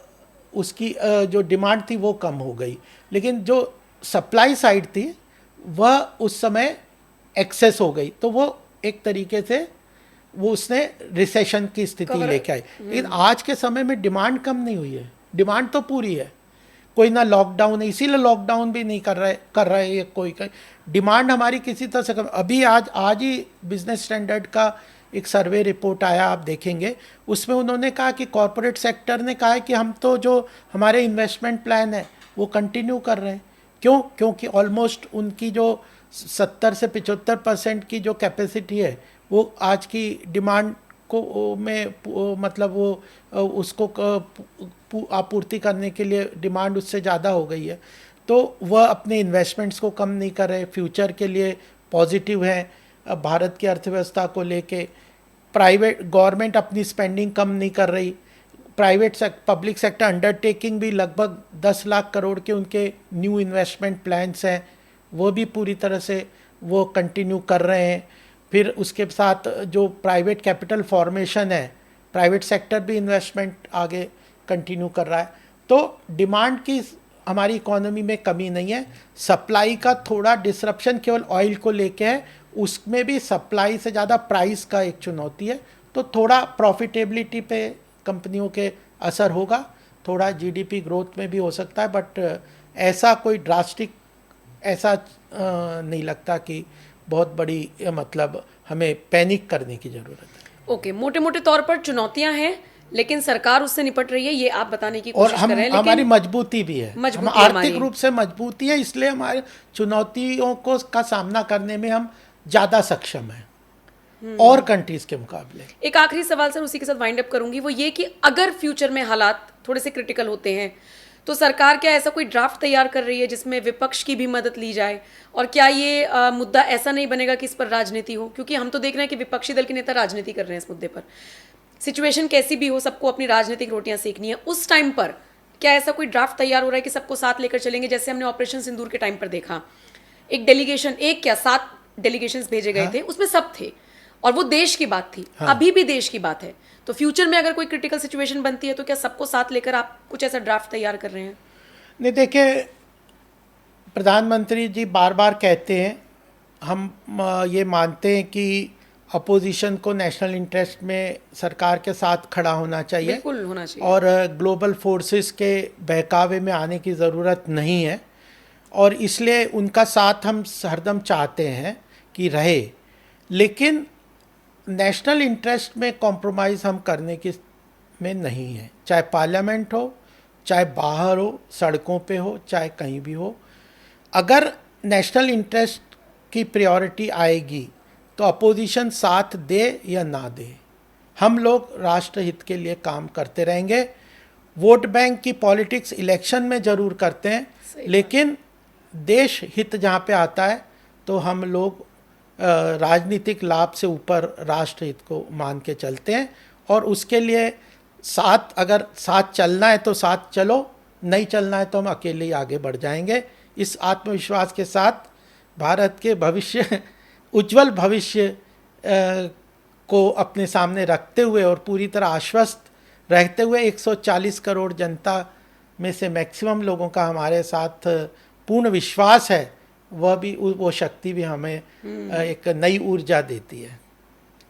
उसकी जो डिमांड थी वो कम हो गई, लेकिन जो सप्लाई साइड थी वह उस समय एक्सेस हो गई, तो वो एक तरीके से वो उसने रिसेशन की स्थिति लेके आई। लेकिन आज के समय में डिमांड कम नहीं हुई है, डिमांड तो पूरी है। कोई ना लॉकडाउन है, इसीलिए लॉकडाउन भी नहीं कर रहे हैं कोई। डिमांड हमारी किसी तरह से कम। अभी आज ही बिजनेस स्टैंडर्ड का एक सर्वे रिपोर्ट आया, आप देखेंगे, उसमें उन्होंने कहा कि कॉरपोरेट सेक्टर ने कहा है कि हम तो जो हमारे इन्वेस्टमेंट प्लान है वो कंटिन्यू कर रहे हैं। क्यों? क्योंकि ऑलमोस्ट उनकी जो 70 से 75% की जो कैपेसिटी है वो आज की डिमांड को मतलब वो उसको आपूर्ति करने के लिए डिमांड उससे ज़्यादा हो गई है, तो वह अपने इन्वेस्टमेंट्स को कम नहीं कर रहे, फ्यूचर के लिए पॉजिटिव है। भारत की अर्थव्यवस्था को लेके प्राइवेट गवर्नमेंट अपनी स्पेंडिंग कम नहीं कर रही, पब्लिक सेक्टर अंडरटेकिंग भी लगभग 10 लाख करोड़ के उनके न्यू इन्वेस्टमेंट प्लान्स हैं, वो भी पूरी तरह से वो कंटिन्यू कर रहे हैं। फिर उसके साथ जो प्राइवेट कैपिटल फॉर्मेशन है, प्राइवेट सेक्टर भी इन्वेस्टमेंट आगे कंटिन्यू कर रहा है। तो डिमांड की हमारी इकोनॉमी में कमी नहीं है। सप्लाई का थोड़ा डिसरप्शन केवल ऑयल को लेके है, उसमें भी सप्लाई से ज़्यादा प्राइस का एक चुनौती है, तो थोड़ा प्रॉफिटेबिलिटी पे कंपनियों के असर होगा, थोड़ा जीडीपी ग्रोथ में भी हो सकता है, बट ऐसा कोई ड्रास्टिक ऐसा नहीं लगता कि बहुत बड़ी मतलब हमें पैनिक करने की ज़रूरत है। ओके, मोटे मोटे तौर पर चुनौतियां हैं, लेकिन सरकार उससे निपट रही है, ये आप बताने की और कोशिश कर रहे हैं। लेकिन हमारी मजबूती भी है, हम आर्थिक रूप से मजबूती है, इसलिए हमारे चुनौतियों को का सामना करने में हम ज़्यादा सक्षम हैं और कंट्रीज के मुकाबले। एक आखिरी सवाल सर, उसी के साथ वाइंड अप करूंगी, वो ये कि अगर फ्यूचर में हालात थोड़े से क्रिटिकल होते हैं तो सरकार क्या ऐसा कोई ड्राफ्ट तैयार कर रही है जिसमें विपक्ष की भी मदद ली जाए? और क्या ये मुद्दा ऐसा नहीं बनेगा कि इस पर राजनीति हो? क्योंकि हम तो देख रहे हैं कि विपक्षी दल के नेता राजनीति कर रहे हैं इस मुद्दे पर। सिचुएशन कैसी भी हो, सबको अपनी राजनीतिक रोटियां सेकनी है, उस टाइम पर क्या ऐसा कोई ड्राफ्ट तैयार हो रहा है कि सबको साथ लेकर चलेंगे, जैसे हमने ऑपरेशन सिंदूर के टाइम पर देखा, एक डेलीगेशन, एक क्या 7 डेलीगेशंस भेजे गए थे, उसमें सब थे और वो देश की बात थी। अभी भी देश की बात है, तो फ्यूचर में अगर कोई क्रिटिकल सिचुएशन बनती है तो क्या सबको साथ लेकर आप कुछ ऐसा ड्राफ्ट तैयार कर रहे हैं? नहीं, देखिए, प्रधानमंत्री जी बार बार कहते हैं, हम ये मानते हैं कि अपोजिशन को नेशनल इंटरेस्ट में सरकार के साथ खड़ा होना चाहिए, बिल्कुल होना चाहिए, और ग्लोबल फोर्सेस के बहकावे में आने की ज़रूरत नहीं है, और इसलिए उनका साथ हम हरदम चाहते हैं कि रहे। लेकिन नेशनल इंटरेस्ट में कॉम्प्रोमाइज़ हम करने की में नहीं है, चाहे पार्लियामेंट हो, चाहे बाहर हो, सड़कों पे हो, चाहे कहीं भी हो। अगर नेशनल इंटरेस्ट की प्रायोरिटी आएगी तो अपोजिशन साथ दे या ना दे, हम लोग राष्ट्र हित के लिए काम करते रहेंगे। वोट बैंक की पॉलिटिक्स इलेक्शन में ज़रूर करते हैं, लेकिन देश हित जहाँ पे आता है तो हम लोग राजनीतिक लाभ से ऊपर राष्ट्र हित को मान के चलते हैं, और उसके लिए अगर साथ चलना है तो साथ चलो, नहीं चलना है तो हम अकेले ही आगे बढ़ जाएंगे। इस आत्मविश्वास के साथ भारत के भविष्य, उज्जवल भविष्य को अपने सामने रखते हुए और पूरी तरह आश्वस्त रहते हुए, 140 करोड़ जनता में से मैक्सिमम लोगों का हमारे साथ पूर्ण विश्वास है, वह भी, वो शक्ति भी हमें एक नई ऊर्जा देती है।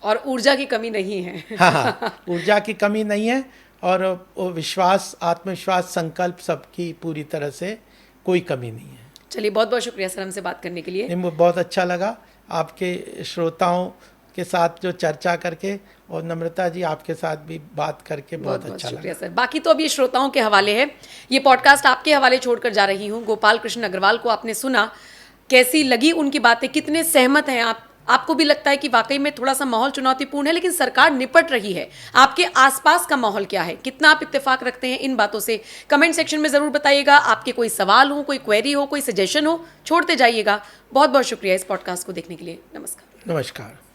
और ऊर्जा की कमी नहीं है। हाँ, ऊर्जा की कमी नहीं है, और विश्वास, आत्मविश्वास, संकल्प सबकी पूरी तरह से कोई कमी नहीं है। चलिए, बहुत बहुत शुक्रिया सर हमसे बात करने के लिए। मुझे बहुत अच्छा लगा आपके श्रोताओं के साथ जो चर्चा करके, और नम्रता जी आपके साथ भी बात करके बहुत अच्छा लगा सर। बाकी तो अब ये श्रोताओं के हवाले है, ये पॉडकास्ट आपके हवाले छोड़कर जा रही हूँ। गोपाल कृष्ण अग्रवाल को आपने सुना, कैसी लगी उनकी बातें, कितने सहमत हैं आप? आपको भी लगता है कि वाकई में थोड़ा सा माहौल चुनौतीपूर्ण है, लेकिन सरकार निपट रही है? आपके आसपास का माहौल क्या है? कितना आप इत्तेफाक रखते हैं इन बातों से? कमेंट सेक्शन में जरूर बताइएगा। आपके कोई सवाल हो, कोई क्वेरी हो, कोई सजेशन हो, छोड़ते जाइएगा। बहुत बहुत शुक्रिया इस पॉडकास्ट को देखने के लिए। नमस्कार। नमस्कार।